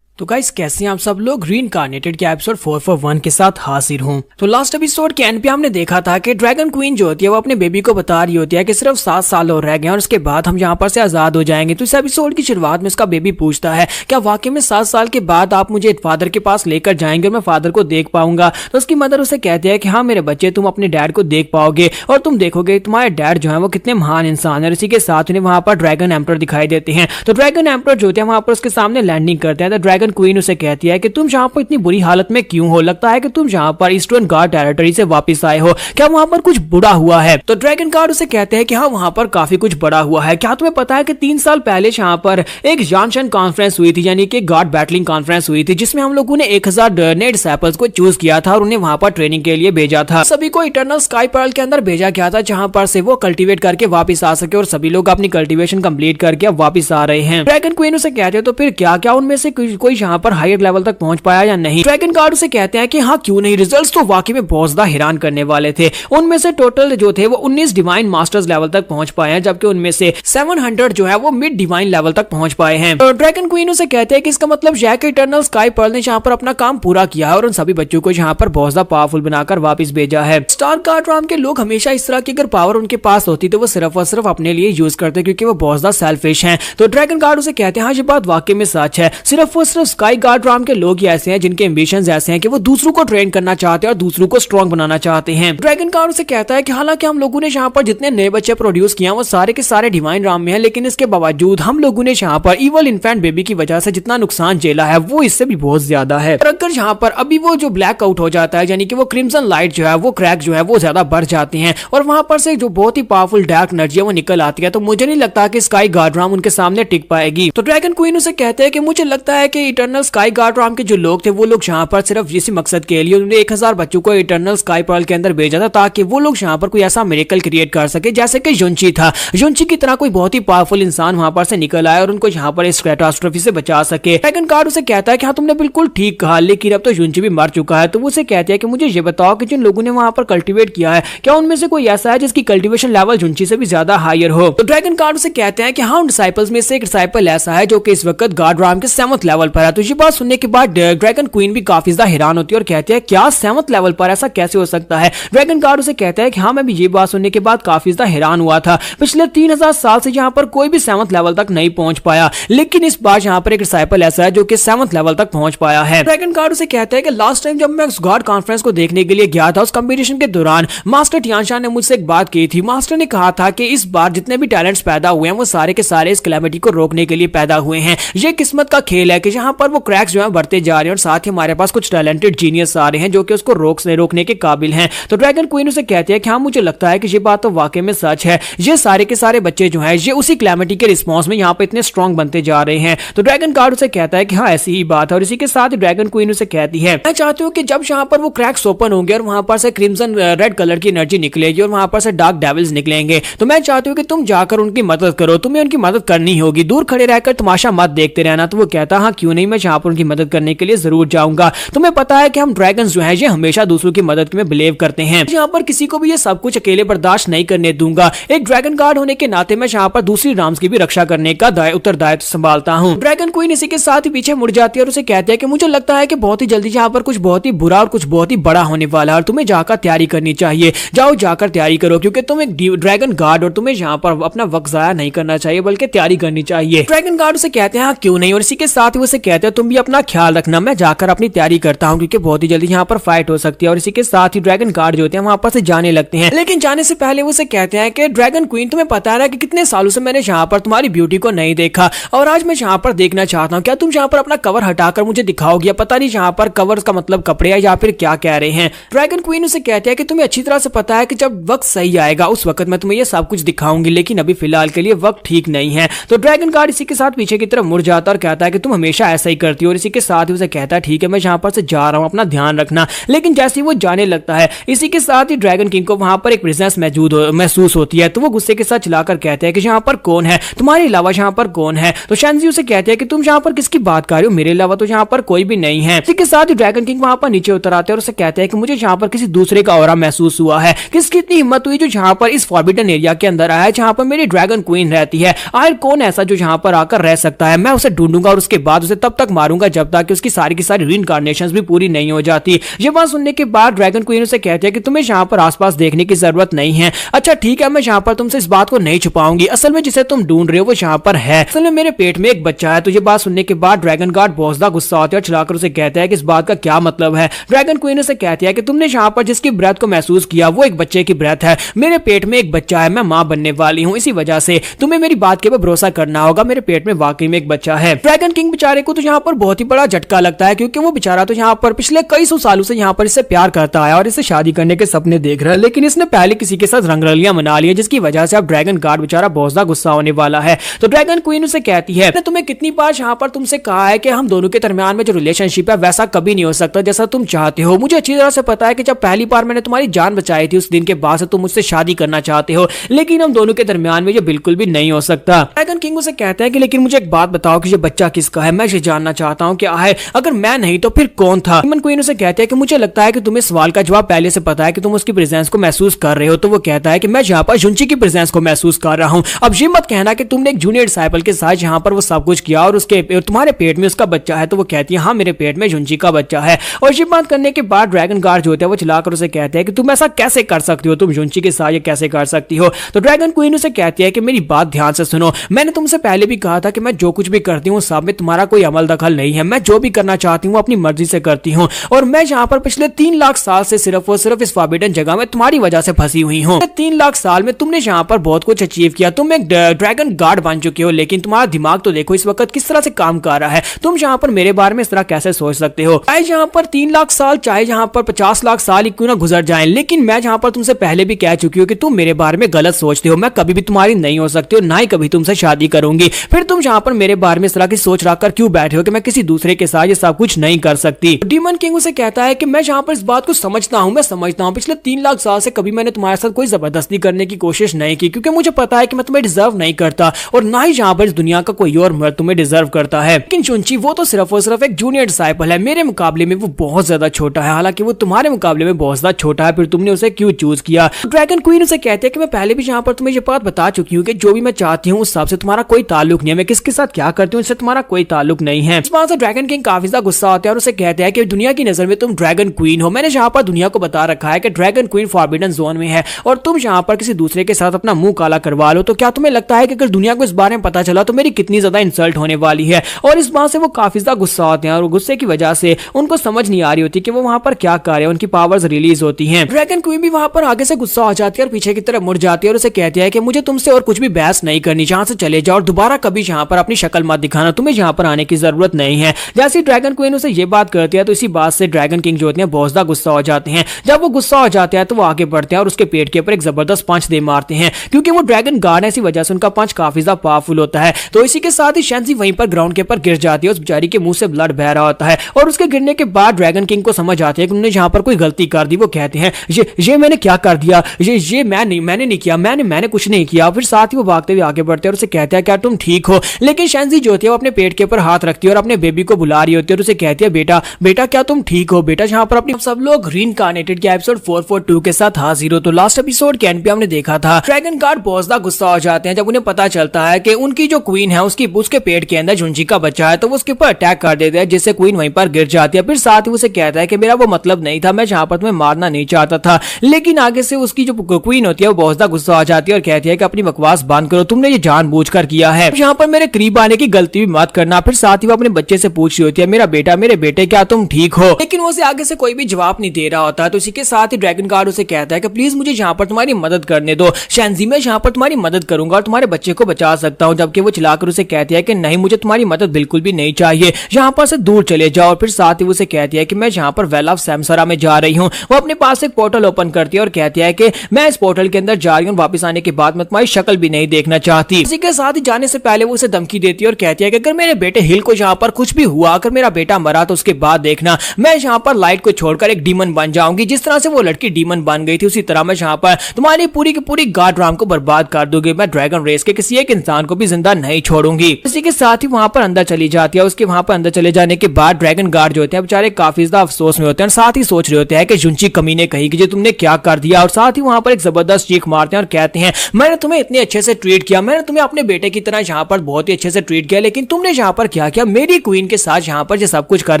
तो गाइस कैसे हैं आप सब लोग, रीइंकार्नेटेड के एपिसोड 441 के साथ हाजिर हूं। तो लास्ट एपिसोड के एंड पे हमने देखा था कि ड्रैगन क्वीन जो होती है वो अपने बेबी को बता रही होती है कि सिर्फ 7 साल और रह गए और उसके बाद हम यहाँ पर से आजाद हो जाएंगे। तो इस एपिसोड की शुरुआत में उसका बेबी पूछता है क्या वाकई में 7 साल के बाद आप मुझे फादर के पास लेकर जाएंगे और मैं फादर को देख पाऊंगा। तो उसकी मदर उसे कहती है कि हाँ मेरे बच्चे, तुम अपने डैड को देख पाओगे और तुम देखोगे तुम्हारे डैड जो है वो कितने महान इंसान है। इसी के साथ उन्हें वहां पर ड्रैगन एम्पर दिखाई देते हैं। तो ड्रैगन एम्पर जो होते हैं वहां पर उसके सामने लैंडिंग करते हैं। तो ड्रैगन क्वीन उसे कहती है कि तुम यहाँ पर इतनी बुरी हालत में क्यों हो, लगता है कि तुम यहाँ पर ईस्टर्न गार्ड टेरिटरी से वापस आए हो, क्या वहां पर कुछ बुरा हुआ है। तो ड्रैगन गार्ड उसे कहते हैं कि हाँ वहां पर काफी कुछ बड़ा हुआ है। क्या तुम्हें पता है कि 3 साल पहले यहाँ पर एक जानशन कॉन्फ्रेंस हुई थी, यानी कि गार्ड बैटलिंग कॉन्फ्रेंस हुई थी, जिसमें हम लोगों ने 1000 नए डिसाइपल्स को चूज किया था और उन्हें वहां पर ट्रेनिंग के लिए भेजा था। सभी को इटर्नल स्काई पर्ल के अंदर भेजा गया था जहां पर से वो कल्टीवेट करके वापस आ सके और सभी लोग अपनी कल्टीवेशन कंप्लीट करके अब वापस आ रहे हैं। ड्रैगन क्वीन उसे कहते हैं तो फिर क्या क्या उनमें से कोई यहाँ पर हायर लेवल तक पहुंच पाया या नहीं। ड्रैगन गार्ड उसे कहते हैं कि हाँ क्यों नहीं, रिजल्ट्स तो वाकई में बहुत ज्यादा हैरान करने वाले थे। उनमें से टोटल जो थे वो 19 डिवाइन मास्टर्स लेवल तक पहुंच पाए हैं, जबकि उनमें से 700 जो है वो मिड डिवाइन लेवल तक पहुंच पाए हैं। तो ड्रैगन क्वीन उसे कहते हैं कि इसका मतलब यह कि इटर्नल स्काई पर्ल ने यहाँ पर अपना काम पूरा किया है और उन सभी बच्चों को यहाँ पर बहुत ज्यादा पावरफुल बनाकर वापस भेजा है। स्टार गार्ड के लोग हमेशा इस तरह की अगर पावर उनके पास होती तो वो सिर्फ और सिर्फ अपने लिए यूज करते क्योंकि वो बहुत ज्यादा सेल्फिश हैं। तो ड्रैगन गार्ड उसे कहते हैं हाँ ये बात वाकई में सच है, सिर्फ और सिर्फ स्काई गार्ड के लोग ही ऐसे हैं जिनके एम्बिशंस ऐसे हैं कि वो दूसरों को ट्रेन करना चाहते हैं और दूसरों को स्ट्रॉन्ग बनाना चाहते हैं। ड्रैगन गार्ड उसे कहता है कि हालांकि हम लोगों ने यहाँ पर जितने नए बच्चे प्रोड्यूस किया वो सारे के सारे डिवाइन राम में हैं, लेकिन इसके बावजूद हम लोगों ने यहाँ पर इवल इन्फेंट बेबी की वजह से जितना नुकसान झेला है वो इससे भी बहुत ज्यादा है। और अगर यहाँ पर अभी वो जो ब्लैक आउट हो जाता है, यानी कि वो क्रिम्सन लाइट जो है वो क्रैक जो है वो ज्यादा बढ़ जाती है और वहां पर से जो बहुत ही पावरफुल डार्क एनर्जी है वो निकल आती है, तो मुझे नहीं लगता कि स्काई गार्ड राम उनके सामने टिक पाएगी। तो ड्रैगन क्वीन उसे कहते हैं कि मुझे लगता है कि इटर्नल स्काई गार्ड राम के जो लोग थे वो लोग यहाँ पर सिर्फ इसी मकसद के लिए उन्होंने 1000 बच्चों को इटर्नल स्काई पर्ल के अंदर भेजा था ताकि वो लोग यहाँ पर कोई ऐसा मिरेकल क्रिएट कर सके जैसे कि युनची था। युनची की तरह कोई बहुत ही पावरफुल इंसान वहां पर से निकल आया और उनको यहाँ पर इस कैटास्ट्रोफी से बचा सके। ड्रैगन गार्ड उसे कहता है कि हाँ तुमने बिल्कुल ठीक कहा, लेकिन अब तो युनची भी मर चुका है। तो वो उसे कहते हैं कि मुझे ये बताओ कि जिन लोगों ने वहां पर कल्टीवेट किया है क्या उनमें से कोई ऐसा है जिसकी कल्टीवेशन लेवल युनची से भी ज्यादा हायर हो। तो ड्रैगन गार्ड उसे कहते हैं कि हाँ उन डिसाइपल्स में से एक डिसाइपल ऐसा है जो कि इस वक्त गार्ड राम के 7th लेवल पर है। तो ये बात सुनने के बाद ड्रैगन क्वीन भी काफी ज्यादा हैरान होती है और कहती है क्या 7th लेवल पर ऐसा कैसे हो सकता है। ड्रैगन गार्ड उसे कहता है कि हाँ मैं भी ये बात सुनने के बाद काफी ज्यादा हैरान हुआ था, पिछले 3000 साल से यहाँ पर कोई भी 7th लेवल तक नहीं पहुंच पाया, लेकिन इस बार यहाँ पर एक डिसाइपल ऐसा है जो कि 7th लेवल तक पहुंच पाया है। ड्रैगन गार्ड उसे कहता है कि लास्ट टाइम जब मैं उस गार्ड कॉन्फ्रेंस को देखने के लिए गया था उस कंपटीशन के दौरान मास्टर टियानशान ने मुझसे एक बात की थी। मास्टर ने कहा था कि इस बार जितने भी टैलेंट्स पैदा हुए हैं वो सारे के सारे इस कैलेमिटी को रोकने के लिए पैदा हुए हैं। ये किस्मत का खेल है कि यहाँ पर वो क्रैक्स जो है बढ़ते जा रहे हैं और साथ ही हमारे पास कुछ टैलेंटेड जीनियस आ रहे हैं जो कि उसको रोकने के काबिल हैं। तो ड्रैगन क्वीन उसे कहती है कि हाँ मुझे लगता है कि ये बात तो वाकई में सच है, ये सारे के सारे बच्चे जो हैं ये उसी कैलेमिटी के रिस्पॉन्स में यहाँ पे इतने स्ट्रॉन्ग बनते जा रहे हैं। तो ड्रैगन गार्ड उसे कहता है कि हाँ ऐसी ही बात है और इसी के साथ ड्रैगन क्वीन उसे कहती है मैं चाहती हूँ कि जब यहाँ पर वो क्रैक्स ओपन होंगे और वहां पर से क्रिम्सन रेड कलर की एनर्जी निकलेगी और वहां पर से डार्क डेविल्स निकलेंगे, तो मैं चाहती हूँ कि तुम जाकर उनकी मदद करो, तुम्हें उनकी मदद करनी होगी, दूर खड़े रहकर तमाशा मत देखते रहना। तो वो कहता हाँ क्यों नहीं, मैं यहाँ पर उनकी मदद करने के लिए जरूर जाऊंगा। तुम्हें पता है कि हम ड्रैगन्स जो हैं ये हमेशा दूसरों की मदद में बिलीव करते हैं, यहाँ पर किसी को भी ये सब कुछ अकेले बर्दाश्त नहीं करने दूंगा। एक ड्रैगन गार्ड होने के नाते मैं यहाँ पर दूसरी राम्स की भी रक्षा करने का उत्तरदायित्व संभालता हूँ। ड्रैगन क्वीन इसी के साथ ही पीछे मुड़ जाती है और उसे कहते हैं कि मुझे लगता है कि बहुत ही जल्दी यहाँ पर कुछ बहुत ही बुरा और कुछ बहुत ही बड़ा होने वाला है और तुम्हें जाकर तैयारी करनी चाहिए। जाओ जाकर तैयारी करो क्योंकि तुम एक ड्रैगन गार्ड और तुम्हें यहाँ पर अपना वक्त जाया नहीं करना चाहिए बल्कि तैयारी करनी चाहिए। ड्रैगन गार्ड उसे कहते हैं हाँ क्यों नहीं, और इसी के साथ ही उसे कहते हैं तुम भी अपना ख्याल रखना, मैं जाकर अपनी तैयारी करता हूँ क्योंकि बहुत ही जल्दी यहाँ पर फाइट हो सकती है। और इसी के साथ ही ड्रैगन गार्ड जो होते हैं वहां पर से जाने लगते हैं, लेकिन जाने से पहले उसे कहते हैं कि ड्रैगन क्वीन तुम्हें पता है कि कितने सालों से मैंने यहाँ पर तुम्हारी ब्यूटी को नहीं देखा और आज मैं यहाँ पर देखना चाहता हूँ, क्या तुम यहाँ पर अपना कवर हटाकर मुझे दिखाओगे? पता नहीं यहाँ पर कवर का मतलब कपड़े है या फिर क्या कह रहे हैं। ड्रैगन क्वीन उसे कहते हैं कि तुम्हें अच्छी तरह से पता है कि जब वक्त सही आएगा उस वक्त मैं तुम्हें ये सब कुछ दिखाऊंगी, लेकिन अभी फिलहाल के लिए वक्त ठीक नहीं है। तो ड्रैगन गार्ड इसी के साथ पीछे की तरफ मुड़ जाता और कहता है कि तुम हमेशा ऐसा ही करती है और इसी के साथ ही उसे कहता है ठीक है मैं यहाँ पर से जा रहा हूँ, अपना ध्यान रखना। लेकिन जैसे ही वो जाने लगता है इसी के साथ ही ड्रैगन किंग को वहां पर एक प्रेजेंस महसूस होती है। तो वो गुस्से के साथ चिल्लाकर कहते हैं कि यहाँ पर कौन है, तुम्हारे अलावा यहाँ पर कौन है। तो शैनजी उसे कहते हैं कि तुम यहाँ पर किसकी बात कर रहे हो, मेरे अलावा तो यहाँ पर कोई भी नहीं है। इसी के साथ ही ड्रैगन किंग वहां पर नीचे उतर आते हैं और उसे कहते हैं कि मुझे यहाँ पर किसी दूसरे का ऑरा महसूस हुआ है, किसकी इतनी हिम्मत हुई जो यहाँ पर इस फॉरबिडन एरिया के अंदर आया है जहाँ पर मेरी ड्रैगन क्वीन रहती है। आखिर कौन ऐसा जो यहाँ पर आकर रह सकता है, मैं उसे ढूंढूंगा और उसके बाद उसे तब तक मारूंगा जब तक कि उसकी सारी की सारी रीइंकार्नेशंस भी पूरी नहीं हो जाती। ये बात सुनने के बाद ड्रैगन क्वीन उसे कहती है कि तुम्हें यहाँ पर आसपास देखने की जरूरत नहीं है। अच्छा ठीक है, मैं यहाँ पर तुमसे इस बात को नहीं छुपाऊंगी, असल में जिसे तुम ढूंढ रहे हो वो यहाँ पर है, असल में मेरे पेट में एक बच्चा है। तो ये बात सुनने के बाद ड्रैगन गार्ड बहुत ज्यादा गुस्सा होता है और चिल्लाकर उसे कहता है कि इस बात का क्या मतलब है। ड्रैगन क्वीन उसे कहती है कि तुमने यहाँ पर जिसकी ब्रेथ को महसूस किया वो एक बच्चे की ब्रेथ है, मेरे पेट में एक बच्चा है, मैं मां बनने वाली हूँ, इसी वजह से तुम्हें मेरी बात के ऊपर भरोसा करना होगा, मेरे पेट में वाकई में एक बच्चा है। ड्रैगन किंग बेचारे को तो यहाँ पर बहुत ही बड़ा झटका लगता है क्योंकि वो बेचारा तो यहाँ पर पिछले कई सौ सालों से यहाँ पर इससे प्यार करता है और इससे शादी करने के सपने देख रहा है, लेकिन इसने पहले किसी के साथ रंगरलियां मना ली है जिसकी वजह से अब ड्रैगन गार्ड बेचारा बहुत ज्यादा गुस्सा होने वाला है। तो ड्रैगन क्वीन उसे कहती है तुम्हें कितनी बार यहाँ पर तुमसे कहा है कि हम दोनों के दरमियान में जो रिलेशनशिप है वैसा कभी नहीं हो सकता जैसा तुम चाहते हो। मुझे अच्छी तरह से पता है कि जब पहली बार मैंने तुम्हारी जान बचाई थी उस दिन के बाद से तुम मुझसे शादी करना चाहते हो, लेकिन हम दोनों के दरमियान में ये बिल्कुल भी नहीं हो सकता। ड्रैगन किंग उसे कहते हैं कि लेकिन मुझे एक बात बताओ कि ये बच्चा किसका है, मैं ये जानना चाहता हूँ क्या है, अगर मैं नहीं तो फिर कौन था। ड्रैगन क्वीन उसे कहते हैं कि मुझे लगता है कि तुम्हें सवाल का जवाब पहले से पता है कि तुम उसकी प्रेजेंस को महसूस कर रहे हो। तो वो कहता है कि मैं यहाँ पर जुंची की प्रेजेंस को महसूस कर रहा हूँ। अब ये मत कहना कि तुमने एक जूनियर डिसाइपल के साथ यहाँ पर वो सब कुछ किया और उसके तुम्हारे पेट में उसका बच्चा है। तो वो कहती है हाँ मेरे पेट में जुंची का बच्चा है। और ये बात करने के बाद ड्रैगन गार्ड जो होता है वो चिल्लाकर उसे कहते हैं कि तुम ऐसा कैसे कर सकती हो, तुम जुंची के साथ ये कैसे कर सकती हो। तो ड्रैगन क्वीन उसे कहती है कि मेरी बात ध्यान से सुनो, मैंने तुमसे पहले भी कहा था कि मैं जो कुछ भी करती हूँ सब में तुम्हारा कोई अमल दखल नहीं है, मैं जो भी करना चाहती हूँ अपनी मर्जी से करती हूँ और मैं यहाँ पर पिछले 3 लाख साल से सिर्फ और सिर्फ इस फॉरबिडन जगह में तुम्हारी वजह से फंसी हुई हूँ। 3 लाख साल में तुमने यहाँ पर बहुत कुछ अचीव किया, तुम एक ड्रैगन गार्ड बन चुके हो, लेकिन तुम्हारा दिमाग तो देखो इस वक्त किस तरह से काम कर रहा है। तुम यहाँ पर मेरे बारे में इस तरह कैसे सोच सकते हो, चाहे यहाँ पर 3 लाख साल चाहे यहाँ पर 50 लाख साल ही क्यों ना गुजर जाएं, लेकिन मैं यहाँ पर तुमसे पहले भी कह चुकी हूँ कि तुम मेरे बारे में गलत सोचते हो, मैं कभी भी तुम्हारी नहीं हो सकती और ना ही कभी तुमसे शादी करूंगी। फिर तुम यहाँ पर मेरे बारे में इस तरह की सोच रखकर क्यों बैठे हो कि मैं किसी दूसरे के साथ ये सब कुछ नहीं कर सकती। डीमन किंग उसे कहता है कि मैं यहाँ पर इस बात को समझता हूँ, मैं समझता हूँ पिछले 3 लाख साल से कभी मैंने तुम्हारे साथ कोई जबरदस्ती करने की कोशिश नहीं की क्योंकि मुझे पता है कि मैं तुम्हें डिजर्व नहीं करता और ना ही यहाँ पर इस दुनिया का कोई और मर्द तुम्हें डिजर्व करता है। लेकिन चुंची वो तो सिर्फ और सिर्फ एक जूनियर डिसाइपल है, मेरे मुकाबले में वो बहुत ज्यादा छोटा है, हालांकि वो तुम्हारे मुकाबले में बहुत ज्यादा छोटा है, फिर तुमने उसे क्यों चूज किया। ड्रैगन क्वीन उसे कहते हैं कि मैं पहले भी यहाँ पर तुम्हें ये बात बता चुकी हूँ कि जो भी मैं चाहती हूँ उस हिसाब से तुम्हारा कोई ताल्लुक नहीं है, मैं किसके साथ क्या करती हूँ इससे तुम्हारा कोई ताल्लुक नहीं है। इस बात से ड्रैगन किंग काफी ज्यादा गुस्सा होता है और उसे कहते हैं कि दुनिया की नजर में तुम ड्रैगन क्वीन हो, मैंने यहाँ पर दुनिया को बता रखा है कि ड्रैगन क्वीन फॉरबिडन जोन में है और तुम यहाँ पर किसी दूसरे के साथ अपना मुंह काला करवा लो, तो क्या तुम्हें लगता है कि अगर दुनिया को इस बारे में पता चला तो मेरी कितनी ज्यादा इंसल्ट होने वाली है। और इस बात से वो काफी ज्यादा गुस्सा होते हैं और गुस्से की वजह से उनको समझ नहीं आ रही होती कि वो वहां पर क्या कर रहे हैं, उनकी पावर्स रिलीज होती हैं। ड्रैगन क्वीन भी वहां पर आगे से गुस्सा हो जाती है और पीछे की तरफ मुड़ जाती है और उसे कहती है कि मुझे तुमसे और कुछ भी बहस नहीं करनी, जहां से चले जाओ और दोबारा कभी यहाँ पर अपनी शक्ल मत दिखाना, तुम्हें यहाँ पर आने की जरूरत नहीं है। जैसे ड्रैगन क्वीन उसे ये बात करती है तो इसी बात से ड्रैगन किंग जो होते हैं बहुत ज्यादा गुस्सा हो जाते हैं। जब वो गुस्सा हो जाते हैं तो वो आगे बढ़ते हैं और उसके पेट के ऊपर एक जबरदस्त पंच दे मारते हैं क्योंकि वो ड्रैगन गार्ड है, इसी वजह से उनका पंच काफी ज्यादा पावरफुल होता है। तो इसी के साथ ही शैनजी वहीं पर ग्राउंड के ऊपर गिर जाती है, उस बेचारी के मुंह से ब्लड बह रहा होता है और उसके गिरने के बाद ड्रैगन किंग को समझ आती है कि उन्होंने यहाँ पर कोई गलती कर दी। वो कहते हैं ये मैंने क्या कर दिया, ये मैंने नहीं किया, मैंने कुछ नहीं किया। फिर साथ ही वो भागते हुए आगे बढ़ते हैं और उसे कहते हैं क्या तुम ठीक हो। लेकिन शैनजी जो होती है वो अपने पेट के ऊपर हाथ रखती है और अपने बेबी को बुला रही होती है और उसे कहती है बेटा क्या तुम ठीक हो बेटा। यहाँ पर अपनी सब लोग रीइंकार्नेटेड के एपिसोड 442 के साथ हाजिर हो। तो लास्ट एपिसोड के एंड पे हमने देखा था ड्रैगन गार्ड बहुत ज्यादा गुस्सा हो जाते हैं जब उन्हें पता चलता है कि उनकी जो क्वीन है उसके पेट के अंदर जुंजी का बच्चा है, तो वो उसके ऊपर अटैक कर देते हैं जिससे क्वीन वहीं पर गिर जाती है। फिर साथ ही उसे कहता है कि मेरा वो मतलब नहीं था, मैं यहाँ पर तुम्हें मारना नहीं चाहता था। लेकिन आगे से उसकी जो क्वीन होती है वो बहुत ज्यादा गुस्सा हो जाती है और कहती है कि अपनी बकवास बंद करो, तुमने ये जानबूझकर किया है, यहाँ पर मेरे करीब आने की गलती भी मत करना। फिर साथ ही वो अपने बच्चे से पूछ रही होती है मेरे बेटे क्या तुम ठीक हो, लेकिन वो आगे से कोई भी जवाब नहीं दे रहा होता। तो इसी के साथ ही ड्रैगन गार्ड उसे कहता है कि प्लीज मुझे यहाँ पर तुम्हारी मदद करने दो शैनजी, मैं यहाँ पर तुम्हारी मदद करूंगा और तुम्हारे बच्चे को बचा सकता हूँ। जबकि वो चिल्लाकर उसे कहती है कि नहीं मुझे तुम्हारी मदद बिल्कुल भी नहीं चाहिए, यहाँ पर से दूर चले जाओ। फिर साथ ही उसे कहती है कि मैं यहाँ पर वेल ऑफ सैमसरा में जा रही हूँ। वो अपने पास एक पोर्टल ओपन करती है और कहती है कि मैं इस पोर्टल के अंदर जा रही हूँ, वापस आने के बाद मैं तुम्हारी शक्ल भी नहीं देखना चाहती। इसी के साथ ही जाने से पहले वो उसे धमकी देती है और कहती है कि अगर मेरे बेटे हिल को यहाँ पर कुछ भी हुआ, अगर मेरा बेटा मरा तो उसके बाद देखना मैं यहाँ पर लाइट को छोड़कर एक डीमन बन जाऊंगी। जिस तरह से वो लड़की डीमन बन गई थी उसी तरह मैं यहाँ पर तुम्हारी पूरी की पूरी गार्ड राम को बर्बाद कर दूंगी। मैं ड्रैगन रेस के किसी एक इंसान को भी जिंदा नहीं छोड़ूंगी। इसी के साथ ही वहां पर अंदर चली जाती है। उसके वहां पर अंदर चले जाने के बाद ड्रैगन गार्ड जो होते हैं बेचारे काफी ज्यादा अफसोस में होते हैं और साथ ही सोच रहे होते हैं कि जुंची कमीने कही कि जो तुमने क्या कर दिया। और साथ ही वहां पर एक जबरदस्त चीख मारते हैं और कहते हैं मैंने तुम्हें इतने अच्छे से ट्रीट किया, मैंने तुम्हें अपने बेटे की तरह यहाँ पर बहुत ही अच्छे से ट्रीट किया, लेकिन तुमने यहाँ पर क्या किया, मेरी क्वीन के साथ यहाँ पर जो सब कुछ कर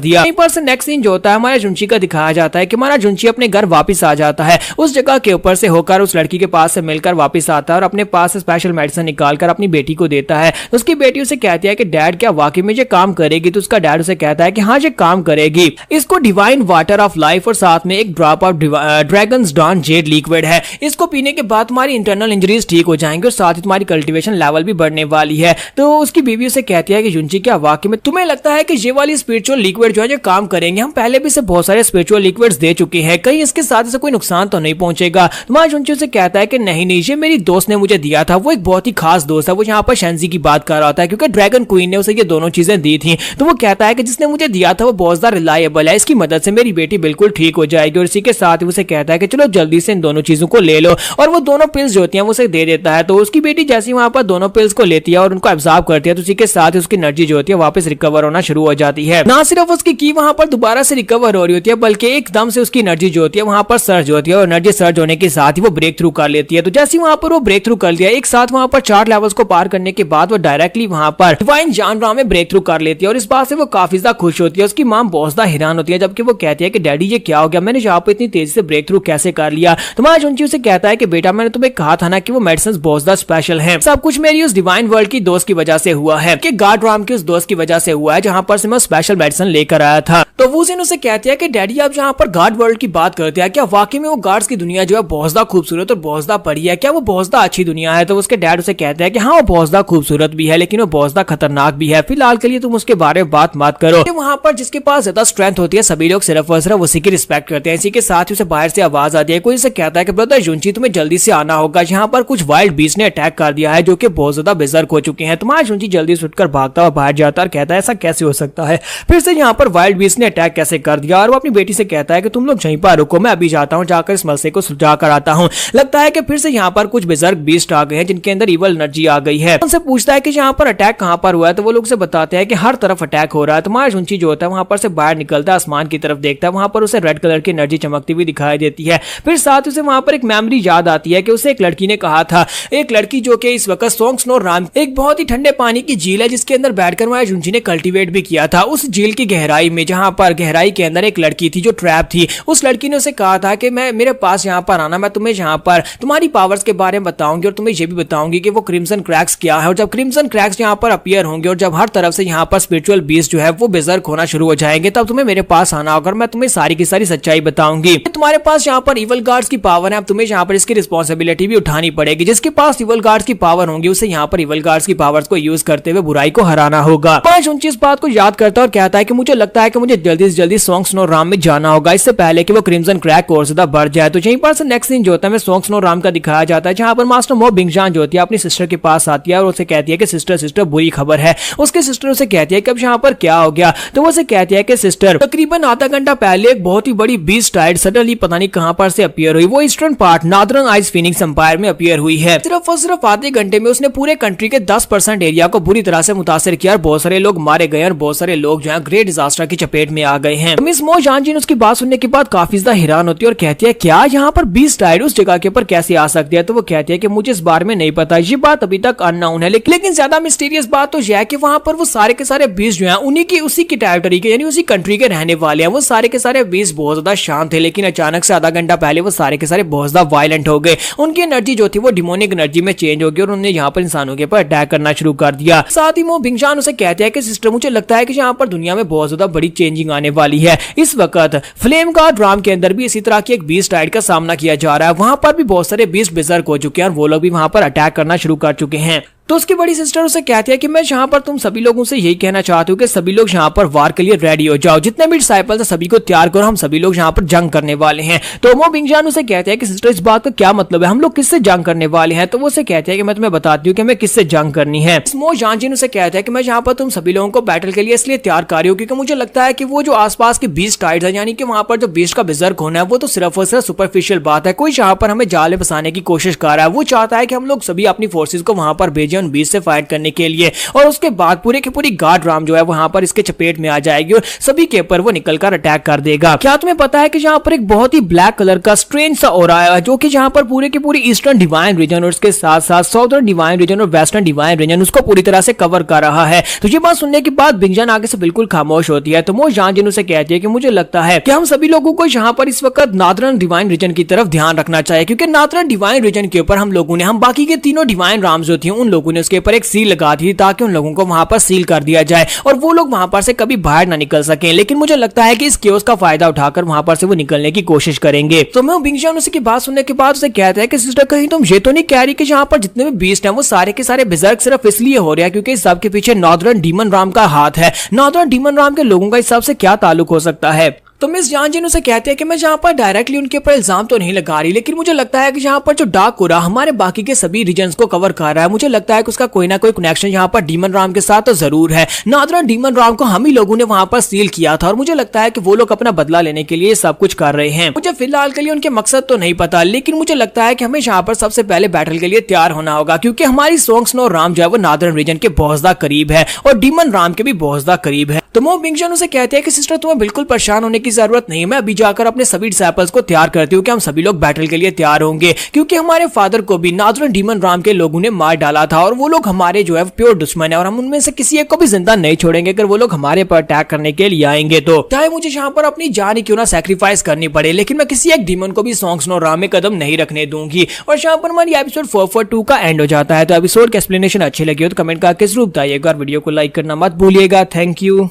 दिया। यहीं पर से नेक्स्ट सीन जो होता है हमारा जुंची का दिखाया जाता है कि हमारा जुंची अपने घर वापस आ जाता है। उस जगह के ऊपर से होकर उस लड़की के पास से मिलकर वापस आता है और अपने पास से स्पेशल मेडिसिन निकालकर अपनी बेटी को देता है। उसकी बेटी उसे कहती है कि डैड क्या वाकई में ये काम करेगी? तो उसका डैड उसे कहता है कि हाँ ये काम करेगी। इसको डिवाइन वाटर ऑफ लाइफ और साथ में एक drop of dragons dawn jade liquid है। इसको पीने के बाद तुम्हारी इंटरनल इंजरीज ठीक हो जाएंगे और साथ ही तुम्हारी कल्टीवेशन लेवल भी बढ़ने वाली है। तो उसकी बीवी उसे कहती है कि जुंची क्या वाकई में तुम्हें लगता है कि ये वाली स्पिरिचुअल लिक्विड जो है जो काम करेंगे? हम पहले भी से बहुत सारे स्पिरिचुअल लिक्विड्स दे चुके हैं, कहीं इसके साथ से कोई नुकसान तो नहीं पहुंचेगा? तुम्हारा जुंची उसे कहता है कि नहीं नहीं, ये मेरी दोस्त ने मुझे दिया था, वो एक बहुत ही खास दोस्त है। वो यहाँ पर शेंजी की बात कर रहा था क्योंकि ड्रैगन क्वीन ने उसे ये दोनों चीजें दी थी। तो वो कहता है कि जिसने मुझे दिया था वो बहुत ज्यादा रिलायबल है, इसकी मदद से मेरी बेटी बिल्कुल ठीक हो जाएगी। और इसी के साथ ही उसे कहता है कि चलो जल्दी से इन दोनों चीजों को ले लो। और वो दोनों पिल्स जो होती हैं वो उसे दे देता है। तो उसकी बेटी जैसे वहां पर दोनों पिल्स को लेती है और उनको एब्जॉर्ब करती है तो उसी के साथ उसकी एनर्जी जो होती है वापस रिकवर होना शुरू हो जाती है। ना सिर्फ उसकी की वहां पर दोबारा से रिकवर हो रही होती है बल्कि एकदम से उसकी एनर्जी जो होती है वहां पर सर्ज होती है और एनर्जी सर्ज होने के साथ ही वो ब्रेक थ्रू कर लेती है। तो जैसे वहां पर वो ब्रेक थ्रू कर लिया, एक साथ वहां पर 4 लेवल्स को पार करने के बाद वो डायरेक्टली वहां पर डिवाइन जानरा में ब्रेक थ्रू कर लेती है और इस बात से वो काफी ज्यादा खुश होती है। उसकी मां बहुत ज्यादा हैरान होती है जबकि वो कहती है कि डैडी ये क्या हो गया, मैंने यहाँ पे इतनी तेजी से ब्रेक थ्रू कैसे कर लिया? तुम्हारा जुंची उसे कहता है कि बेटा मैंने तुम्हें कहा था ना कि वो मेडिसिन बहुत ज्यादा स्पेशल है, सब कुछ मेरी उस डिवाइन वर्ल्ड की दोस्त की वजह से हुआ है, कि गार्ड राम की उस दोस्त की वजह से हुआ है जहां पर से मैं स्पेशल मेडिसिन लेकर आया था। तो वो उसे कहती है कि डैडी आप जहां पर गार्ड वर्ल्ड की बात करते हैं क्या वाकई में वो गार्ड्स की दुनिया जो है बहुत ज्यादा खूबसूरत और बहुत ज्यादा बड़ी है? क्या वो बहुत ज्यादा अच्छी दुनिया है? तो उसके डैड उसे कहते हैं कि हाँ वो बहुत ज्यादा खूबसूरत भी है लेकिन वो बहुत ज्यादा खतरनाक भी है, फिलहाल के लिए तुम उसके बारे में बात मत करो। वहां पर जिसके पास ज्यादा स्ट्रेंथ होती है सभी लोग सिर्फ और सिर्फ उसी की रिस्पेक्ट करते हैं। इसी के साथ ही उसे बाहर से आवाज आती है, कोई उसे कहता है कि ब्रदर जुंची तुम्हें जल्दी से आना होगा, यहाँ पर कुछ वाइल्ड बीस्ट ने अटैक कर दिया है जो कि बहुत ज्यादा बेजर्क हो चुके हैं। तुम्हारा जुंची जल्दी से उठकर भागता हुआ बाहर जाता है और कहता है ऐसा कैसे हो सकता है, फिर से यहाँ पर वाइल्ड बीस्ट ने अटैक कैसे कर दिया? और वो अपनी बेटी से कहता है कि तुम लोग यहीं पर रुको, मैं अभी जाता हूँ, जाकर इस मसले को सुलझा कर आता हूँ। लगता है कि फिर से यहाँ पर कुछ बेजर्क बीस्ट आ गए हैं जिनके अंदर इवल एनर्जी आ गई है। उनसे पूछता है कि यहाँ पर अटैक कहाँ पर हुआ है? तो वो लोग उसे बताते हैं कि हर तरफ अटैक हो रहा है। तुम्हारा जुंची जो होता है वहां पर से बाहर निकलता है, आसमान की तरफ देखता है, वहां पर उसे रेड कलर की एनर्जी चमकती हुई दिखाई देती है। फिर साथ उसे वहां पर एक मेमोरी याद आती है कि उसे एक लड़की ने कहा था, एक लड़की जो कि इस वक्त सोंग स्नो राम एक बहुत ही ठंडे पानी की झील है जिसके अंदर बैठकर वहां जुंची ने कल्टीवेट भी किया था। उस झील की गहराई में जहां पर गहराई के अंदर एक लड़की थी जो ट्रैप थी, उस लड़की ने उसे कहा था कि मैं मेरे पास यहाँ पर आना, मैं तुम्हें यहाँ पर तुम्हारी पावर्स के बारे में बताऊंगी और तुम्हें यह भी बताऊंगी कि वो क्रिम्सन क्रैक्स क्या है। और जब क्रिम्सन क्रैक्स यहाँ पर अपीयर होंगे और जब हर तरफ से यहाँ पर स्पिरिचुअल बीस्ट जो है वो बेजर्क होना शुरू हो जाएंगे तब तुम्हें मेरे पास आना होगा, मैं तुम्हें सारी की सारी सच्चाई बताऊंगी। तुम्हारे पास यहाँ पर इवल गार्ड्स की पावर है, अब तुम्हें यहाँ पर इसकी रिस्पॉन्सिबिलिटी भी उठानी पड़ेगी। जिसके पास इवल गार्ड्स की पावर होंगी उसे यहाँ पर इवल गार्ड्स की पावर्स को यूज करते हुए बुराई को हराना होगा। जुंची इस बात को याद करता है और कहता है कि मुझे लगता है कि मुझे जल्दी से जल्दी सोंग स्नो राम में जाना होगा इससे पहले कि वो क्रिम्सन क्रैक और ज्यादा बढ़ जाए। तो यहीं पर से नेक्स्ट सीन जो होता है सोंग स्नो राम का दिखाया जाता है जहां पर मास्टर मो बिंगजान जो होती है अपनी सिस्टर के पास आती है और उसे कहती है कि सिस्टर बुरी खबर है। उसके सिस्टर उसे कहती है कि अब यहाँ पर क्या हो गया? तो वो उसे कहती है कि सिस्टर तकरीबन आधा घंटा पहले एक बहुत ही बड़ी बीस्ट टाइड सडनली पता नहीं कहां पर से अपीयर हुई। वो eastern part northern ice phoenix empire में अपीयर हुई है। सिर्फ और सिर्फ आधे घंटे में उसने पूरे कंट्री के 10% एरिया को बुरी तरह से मुतासिर किया और बहुत सारे लोग मारे गए और बहुत सारे लोग जो है ग्रेट डिजास्टर की चपेट में आ गए हैं। मिस मो जानजिन उसकी बात सुनने के बाद काफी ज्यादा हैरान होती है और कहती है क्या यहाँ पर बीस्ट टाइड उस जगह के ऊपर कैसे आ सकती है? तो वो कहती है कि मुझे इस बारे में नहीं पता, ये बात अभी तक अननोन है। लेकिन ज्यादा मिस्टीरियस बात तो यह है कि वहां पर वो सारे के सारे बीस्ट जो है उन्हीं की उसी की टेरिटरी के यानी उसी कंट्री के रहने वाले हैं। वो सारे के सारे बीस्ट बहुत ज्यादा शांत थे लेकिन अचानक से आधा घंटा पहले वो सारे के सारे बहुत ज्यादा वायलेंट हो गए। उनकी एनर्जी जो थी वो डिमोनिक एनर्जी में चेंज हो गई और उन्होंने यहाँ पर इंसानों के ऊपर अटैक करना शुरू कर दिया। साथ ही वो बिंगजान उसे कहते हैं कि सिस्टर मुझे लगता है कि यहाँ पर दुनिया में बहुत ज्यादा बड़ी चेंजिंग आने वाली है। इस वक्त फ्लेम गार्ड राम के अंदर भी इसी तरह की एक बीस्ट टाइड का सामना किया जा रहा है। वहां पर भी बहुत सारे बीस्ट बेजर्क हो चुके हैं और वो लोग भी वहां पर अटैक करना शुरू कर चुके हैं। तो उसकी बड़ी सिस्टर उसे कहती है कि मैं यहाँ पर तुम सभी लोगों से यही कहना चाहती हूँ कि सभी लोग यहाँ पर वार के लिए रेडी हो जाओ, जितने भी डिसाइपल्स हैं सभी को तैयार करो, हम सभी लोग यहाँ पर जंग करने वाले हैं। तो मो बिंगजान उसे कहते हैं कि सिस्टर इस बात का क्या मतलब है, हम लोग किससे जंग करने वाले हैं। तो वो उसे कहते हैं कि मैं तुम्हें बताती हूँ कि हमें किससे जंग करनी है। मो जानजिन उसे कहता है कि मैं यहाँ पर तुम सभी लोगों को बैटल के लिए इसलिए तैयार कर रही हूँ क्योंकि मुझे लगता है कि वो जो आसपास के बीस्ट टाइड्स है, यानी कि वहां पर जो बीस्ट का बिजर्क होना है, वो तो सिर्फ और सिर्फ सुपरफिशियल बात है। कोई यहाँ पर हमें जाल फंसाने की कोशिश कर रहा है, वो चाहता है कि हम लोग सभी अपनी फोर्सेज को वहां पर भेजें उन बीस्ट से फाइट करने के लिए, और उसके बाद पूरे की पूरी गार्ड राम जो है वहां पर इसके चपेट में आ जाएगी और सभी के ऊपर वो निकलकर अटैक कर देगा। क्या तुम्हें पता है कि यहाँ पर एक बहुत ही ब्लैक कलर का स्ट्रेंज सा हो रहा है जो कि यहाँ पर पूरे की पूरी ईस्टर्न डिवाइन रीजन और उसके साथ साथ साउथर्न डिवाइन रीजन और वेस्टर्न डिवाइन रीजन उसको पूरी तरह से कवर कर रहा है। तो ये बात सुनने के बाद बिंगजान आगे से बिल्कुल खामोश होती है। तो मो जानजिन उसे कहती है कि मुझे लगता है कि हम सभी लोगों को यहाँ पर इस वक्त नॉर्दर्न डिवाइन रीजन की तरफ ध्यान रखना चाहिए, क्योंकि नॉर्दर्न डिवाइन रीजन के ऊपर हम लोगों ने, हम बाकी के तीनों डिवाइन राम्स जो थी उन लोगों ने उसके ऊपर एक सील लगा दी ताकि उन लोगों को वहां पर सील कर दिया जाए और वो लोग वहां पर से कभी बाहर ना निकल सके। लेकिन मुझे लगता है कि इस केओस का फायदा उठाकर वहां पर से वो निकलने की कोशिश करेंगे। तो मैं बिंगजान उसकी बात सुनने के बाद उसे कहता है कि सिस्टर कहीं तुम ये तो नहीं कह रही कि यहाँ पर जितने भी बीस्ट हैं वो सारे के सारे बिजर्क सिर्फ इसलिए हो रहे हैं क्योंकि इस सब के पीछे नॉर्दर्न डीमन राम का हाथ है। नॉर्दर्न डीमन राम के लोगों का इस सब से क्या ताल्लुक हो सकता है। तो मिस जानजिन उसे कहते हैं कि मैं यहाँ पर डायरेक्टली उनके ऊपर इल्जाम तो नहीं लगा रही, लेकिन मुझे लगता है कि यहाँ पर जो डार्क कोरा हमारे बाकी के सभी रीजन्स को कवर कर रहा है, मुझे लगता है कि उसका कोई ना कोई कनेक्शन यहाँ पर डीमन राम के साथ तो जरूर है। नॉर्दर्न डीमन राम को हम ही लोगों ने वहां पर सील किया था और मुझे लगता है कि वो लोग अपना बदला लेने के लिए सब कुछ कर रहे हैं। मुझे फिलहाल के लिए उनके मकसद तो नहीं पता, लेकिन मुझे लगता है कि हमें यहाँ पर सबसे पहले बैटल के लिए तैयार होना होगा, क्योंकि हमारी सोंग स्नो राम जो है वो नॉर्दर्न रीजन के बहुत ज्यादा करीब है और डीमन राम के भी बहुत ज्यादा करीब है। तो मो बिंगजान उसे कहते हैं कि सिस्टर तुम्हें बिल्कुल परेशान होने की जरूरत नहीं, मैं अभी जाकर अपने सभी डिसाइपल्स को तैयार करती हूँ कि हम सभी लोग बैटल के लिए तैयार होंगे, क्योंकि हमारे फादर को भी नॉर्दर्न डीमन राम के लोगों ने मार डाला था और वो लोग हमारे जो है प्योर दुश्मन है और हम उनमें से किसी एक को भी जिंदा नहीं छोड़ेंगे अगर वो लोग हमारे पर अटैक करने के लिए आएंगे। तो चाहे मुझे यहाँ पर अपनी जान ही क्यों ना सैक्रिफाइस करनी पड़े, लेकिन मैं किसी एक डीमन को भी सोंग स्नो राम में कदम नहीं रखने दूंगी। और यहाँ पर हमारी एपिसोड 442 का एंड हो जाता है। तो एपिसोड की एक्सप्लेनेशन अच्छी लगी हो तो कमेंट करके जरूर बताइएगा, वीडियो को लाइक करना मत भूलिएगा। Thank you.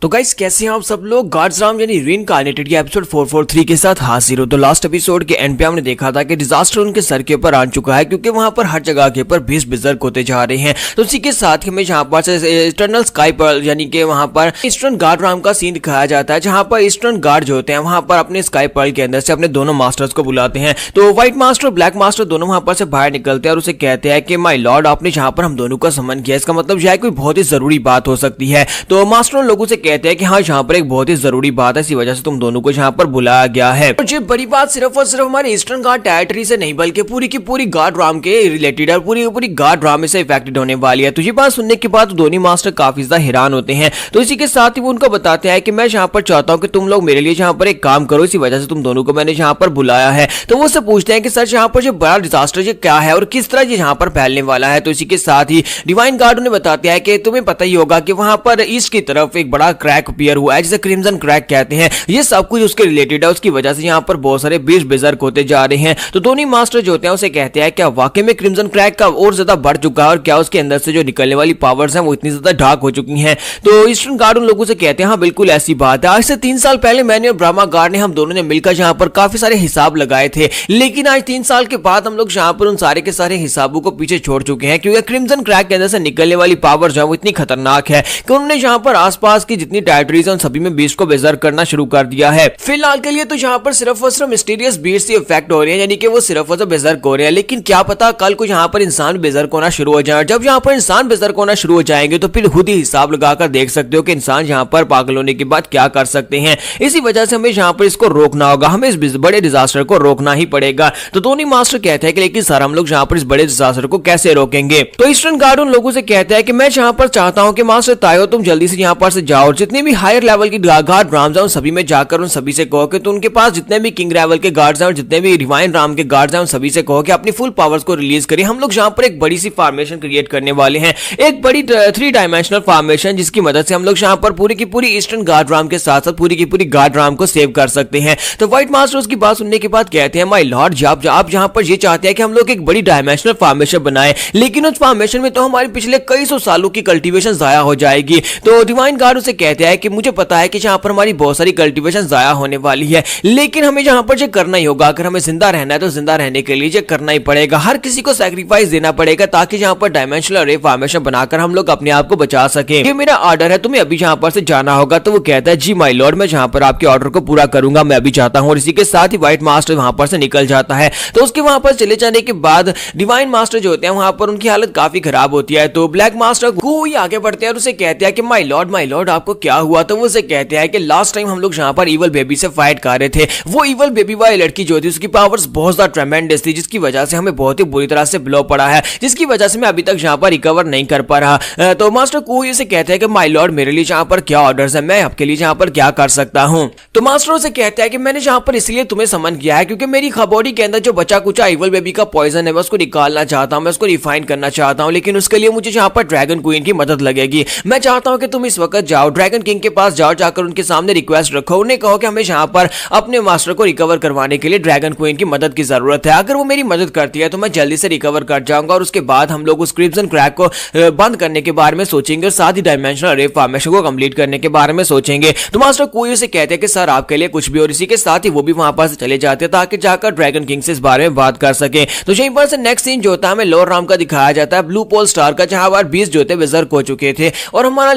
तो गाइस कैसे हैं आप सब लोग। गॉड्स राम यानी रीइंकार्नेटेड के एपिसोड 443 के साथ हाजिर हो। तो लास्ट एपिसोड के एंड पे हमने देखा था कि डिजास्टर उनके सर के ऊपर आ चुका है, क्योंकि वहां पर हर जगह के ऊपर 20 बिजर्क होते जा रहे हैं। तो उसी के साथ हमें यहाँ पर इटर्नल स्काई पर यानी कि वहां पर ईस्टर्न गार्ड राम का सीन दिखाया जाता है, जहां पर ईस्टर्न गार्ड जो होते हैं वहां पर अपने स्काई पर्ल के अंदर से अपने दोनों मास्टर्स को बुलाते हैं। तो व्हाइट मास्टर और ब्लैक मास्टर दोनों वहां पर से बाहर निकलते हैं और उसे कहते हैं कि माय लॉर्ड आपने जहां पर हम दोनों का समन किया, इसका मतलब यह कोई बहुत ही जरूरी बात हो सकती है। तो मास्टर उन लोगों से कहते हैं कि हाँ यहाँ एक बहुत ही जरूरी बात है, इसी वजह से तुम दोनों को यहाँ पर बुलाया गया है। और ये बड़ी बात सिर्फ और सिर्फ हमारे ईस्टर्न गार्ड टेरिटरी से नहीं बल्कि पूरी की पूरी गार्ड राम के रिलेटेड है और पूरी की पूरी गार्ड राम से इफेक्टेड होने वाली है। तो ये बात सुनने के बाद दोनों मास्टर काफी ज्यादा हैरान होते हैं। तो इसी के साथ ही वो उनको बताते हैं कि मैं यहाँ पर चाहता हूँ कि तुम लोग मेरे लिए यहाँ पर एक काम करो, इसी वजह से तुम दोनों को मैंने यहाँ पर बुलाया है। तो वो उससे पूछते हैं कि सर यहाँ पर जो बड़ा डिजास्टर ये क्या है और किस तरह ये यहाँ पर फैलने वाला है। तो इसी के साथ ही डिवाइन गार्ड उन्हें बताते हैं कि तुम्हें पता ही होगा कि वहां पर ईस्ट की तरफ एक बड़ा क्रैक अपीयर हुआ है जिसे क्रिम्सन क्रैक कहते हैं। ये सब कुछ उसके रिलेटेड है, उसकी वजह से यहाँ पर बहुत सारे 20 बिजर्क होते जा रहे हैं। तो दोनों मास्टर जो होते हैं उसे कहते हैं क्या वाकई में क्रिम्सन क्रैक का और ज्यादा बढ़ चुका है और क्या उसके अंदर से जो निकलने वाली पावर्स हैं वो इतनी ज्यादा डार्क हो चुकी हैं। तो ईस्टर्न गार्ड उन लोगों से कहते हैं हाँ बिल्कुल ऐसी बात है। आज से 3 साल पहले मैंने और ब्रह्मा गार्ड ने हम दोनों ने मिलकर यहाँ पर काफी सारे हिसाब लगाए थे, लेकिन आज 3 साल के बाद हम लोग यहाँ पर उन सारे के सारे हिसाबों को पीछे छोड़ चुके हैं, क्योंकि क्रिम्सन क्रैक के अंदर से निकलने वाली पावर जो है वो इतनी खतरनाक है कि उन्होंने यहाँ पर आसपास की जितनी टेरिटरीज है उन सभी में बीस्ट को बेजर करना शुरू कर दिया है। फिलहाल के लिए तो यहाँ पर सिर्फ और सिर्फ मिस्टीरियस बीस्ट से इफेक्ट हो रहे हैं, यानी कि वो सिर्फ और सिर्फ बेजर्क हो रहे हैं, लेकिन क्या पता कल को यहाँ पर इंसान बेजर्क होना शुरू हो जाए। जब यहाँ पर इंसान बेजर्क होना शुरू हो जाएंगे तो फिर खुद ही हिसाब लगाकर देख सकते हो कि इंसान यहाँ पर पागल होने के बाद क्या कर सकते हैं। इसी वजह से हमें यहाँ पर इसको रोकना होगा, हमें इस बड़े डिजास्टर को रोकना ही पड़ेगा। तो दोनों मास्टर कहते हैं कि लेकिन सर हम लोग यहाँ पर इस बड़े डिजास्टर को कैसे रोकेंगे। तो ईस्टर्न गार्ड उन लोगों से कहता है कि मैं यहाँ पर चाहता हूँ कि मास्टर तायो तुम जल्दी से यहाँ पर से जाओ, जितने भी हायर लेवल की गार्ड राम्स हैं उन सभी में जाकर उन सभी से कहो कि तो उनके पास जितने भी किंग लेवल के गार्ड्स हैं और जितने भी डिवाइन राम के गार्ड्स हैं उन सभी से कहो कि अपनी फुल पावर्स को रिलीज करें। हम लोग यहाँ पर एक बड़ी सी फॉर्मेशन क्रिएट करने वाले हैं, एक बड़ी 3 डायमेंशनल फॉर्मेशन, जिसकी मदद से हम लोग यहाँ पर पूरी की पूरी ईस्टर्न गार्ड राम के साथ साथ पूरी की पूरी गार्ड राम को सेव कर सकते हैं। तो व्हाइट मास्टर उसकी बात सुनने के बाद कहते हैं माय लॉर्ड आप यहाँ पर ये चाहते हैं कि हम लोग एक बड़ी डायमेंशनल फॉर्मेशन बनाए, लेकिन उस फॉर्मेशन में तो हमारे पिछले कई सौ सालों की कल्टीवेशन जाया हो जाएगी। तो डिवाइन गार्ड उसे कहते हैं कि मुझे पता है कि जहाँ पर हमारी बहुत सारी कल्टीवेशन जाया होने वाली है, लेकिन हमें जहाँ पर चेक करना ही होगा। अगर हमें जिंदा रहना है तो जिंदा रहने के लिए चेक करना ही पड़ेगा, हर किसी को सैक्रिफाइस देना पड़ेगा ताकि जहाँ पर डायमेंशनल अरे फॉर्मेशन बनाकर हम लोग अपने आप को बचा सके। ये मेरा ऑर्डर है, तुम्हें अभी जहाँ पर से जाना होगा। तो वो कहता है जी माय लॉर्ड, मैं जहाँ पर आपके ऑर्डर को पूरा करूंगा, मैं अभी चाहता हूँ। और इसी के साथ ही व्हाइट मास्टर वहां पर से निकल जाता है। तो उसके वहां पर चले जाने के बाद डिवाइन मास्टर जो होते हैं वहां पर उनकी हालत काफी खराब होती है। तो ब्लैक मास्टर कोई आगे बढ़ते हैं और उसे कहते हैं कि माय लॉर्ड आपको क्या हुआ। तो वो उसे कहते हैं कि लास्ट टाइम हम लोग जहां पर इवल बेबी से फाइट कर रहे थे, वो इवल बेबी वाली लड़की जो थी उसकी पावर्स बहुत ज्यादा ट्रेमेंडस थी, जिसकी वजह से हमें बहुत ही बुरी तरह से ब्लो पड़ा है, जिसकी वजह से मैं अभी तक जहां पर रिकवर नहीं कर पा रहा। तो मास्टर कोई उसे कहते हैं कि माय लॉर्ड मेरे लिए जहां पर क्या ऑर्डर्स है, मैं आपके लिए जहां पर क्या कर सकता हूं। तो मास्टर उसे कहता है कि मैंने जहां पर इसलिए तुम्हें समन किया है क्योंकि मेरी बॉडी के अंदर जो बचा कुचा इवल बेबी का पॉइजन है मैं उसको निकालना चाहता हूं, मैं उसको रिफाइन करना चाहता हूं, लेकिन उसके लिए मुझे जहां पर ड्रैगन क्वीन की मदद लगेगी। मैं चाहता हूं कि तुम इस वक्त जाओ ड्रैगन किंग के पास, जाओ जाकर उनके सामने रिक्वेस्ट रखो, उन्हें कहो कि हमें जहां पर अपने मास्टर को रिकवर करवाने के लिए ड्रैगन क्वीन की मदद की जरूरत है। अगर वो मेरी मदद करती है तो मैं जल्दी से रिकवर कर जाऊंगा और उसके बाद हम लोग उस क्रिम्सन क्रैक को बंद करने के बारे में सोचेंगे और साथ ही डायमेंशनल अरे फॉर्मेशन को कंप्लीट करने के बारे में सोचेंगे। तो मास्टर कोई उसे कहते हैं कि सर आपके लिए कुछ भी, और इसी के साथ ही वो भी वहां पर से चले जाते हैं ताकि जाकर ड्रैगन किंग से इस बारे में बात कर सके। तो यहीं पर से नेक्स्ट सीन जो होता है हमें लोअर राम का दिखाया जाता है, ब्लू पोल स्टार का, जहां पर 20 जो होते विजर्क हो चुके थे और हमारा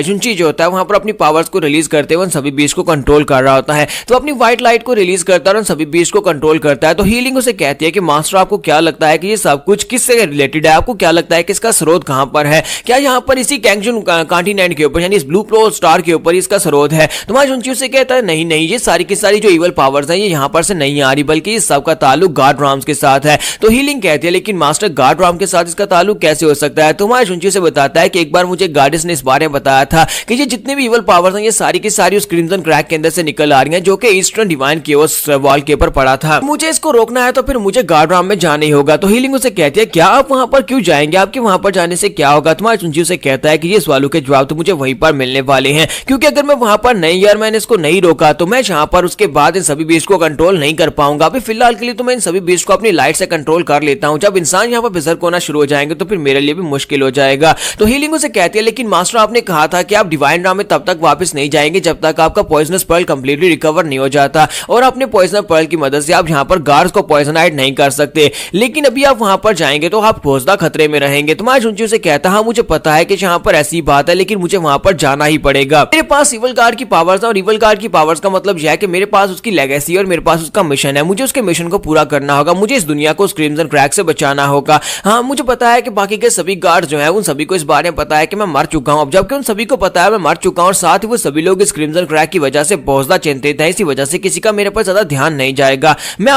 जुंची जो होता है वहां पर अपनी पावर्स को रिलीज करते हुए उन सभी बीस्ट को कंट्रोल कर रहा होता है। तो अपनी व्हाइट लाइट को रिलीज करता है और उन सभी बीस्ट को कंट्रोल करता है। तो हीलिंग उसे कहती है कि मास्टर आपको क्या लगता है कि ये सब कुछ किससे रिलेटेड है, आपको क्या लगता है कि इसका स्रोत कहां पर है, क्या यहां पर इसी कैंगजुन कॉन्टिनेंट के ऊपर यानी इस ब्लू पोल स्टार के ऊपर इसका स्रोत है। तो वहां जुंची उसे कहता है नहीं नहीं, ये सारी की सारी जो इवल पावर्स हैं ये यहां पर से नहीं आ रही, बल्कि इस सब का ताल्लुक गार्ड राम्स के साथ है। तो हीलिंग कहती है लेकिन मास्टर गार्ड राम के साथ इसका ताल्लुक कैसे हो सकता है। तो वहां जुंची से बताता है कि एक बार मुझे गार्डिस ने इस बारे में बताया था कि ये जितने भी इवल पावर्स हैं ये सारी की सारी उस क्रिम्सन क्रैक के अंदर से निकल आ रही हैं जो कि ईस्टर्न डिवाइन के उस वॉल के ऊपर पड़ा था। मुझे इसको रोकना है तो फिर मुझे गार्ड राम में जाना ही होगा। तो हीलिंग उसे कहती है क्या आप वहां पर क्यों जाएंगे, आपके वहां पर जाने से क्या होगा। तुम्हारा जुंची उसे कहता है कि ये सवालों के जवाब तो मुझे वहीं पर मिलने वाले हैं, क्योंकि अगर मैं वहां पर नहीं यार मैंने इसको नहीं रोका तो मैं जहां पर उसके बाद इन सभी बीस्ट को कंट्रोल नहीं कर पाऊंगा। अभी फिलहाल के लिए तो मैं इन सभी बीस्ट को अपनी लाइट से कंट्रोल कर लेता हूं, जब इंसान यहाँ पर बिजर्क होना शुरू हो जाएंगे तो फिर मेरे लिए भी मुश्किल हो जाएगा। तो हीलिंग उसे कहती है लेकिन मास्टर आपने कहा था कि आप डिवाइन राम में तब तक वापस नहीं जाएंगे जब तक आपका पॉइजनस पर्ल कंप्लीटली रिकवर नहीं हो जाता, और अपने पॉइजनस पर्ल की मदद से आप यहाँ पर गार्ड्स को पॉइजनाइट नहीं कर सकते, लेकिन अभी आप वहां पर जाएंगे तो आप बहुत खतरे में रहेंगे। तो जुंची उसे कहता हाँ मुझे पता है कि यहाँ पर ऐसी बात है, लेकिन मुझे वहां पर जाना ही पड़ेगा। मेरे पास इवल गार्ड की पावर्स है और इवल गार्ड की पावर्स का मतलब यह है कि मेरे पास उसकी लेगेसी और मेरे पास उसका मिशन है, मुझे उसके मिशन को पूरा करना होगा, मुझे इस दुनिया को क्रिम्सन क्रैक से बचाना होगा। हाँ मुझे पता है कि बाकी के सभी गार्ड जो है उन सभी को इस बारे में पता है कि मैं मर चुका हूं, जबकि उन सभी को पता है मैं मर चुका हूं, और साथ ही वो सभी लोग इस क्रिम्सन क्रैक की वजह से बहुत ज्यादा चिंतित हैं, इसी वजह से किसी का मेरे पर ज्यादा ध्यान नहीं जाएगा। मैं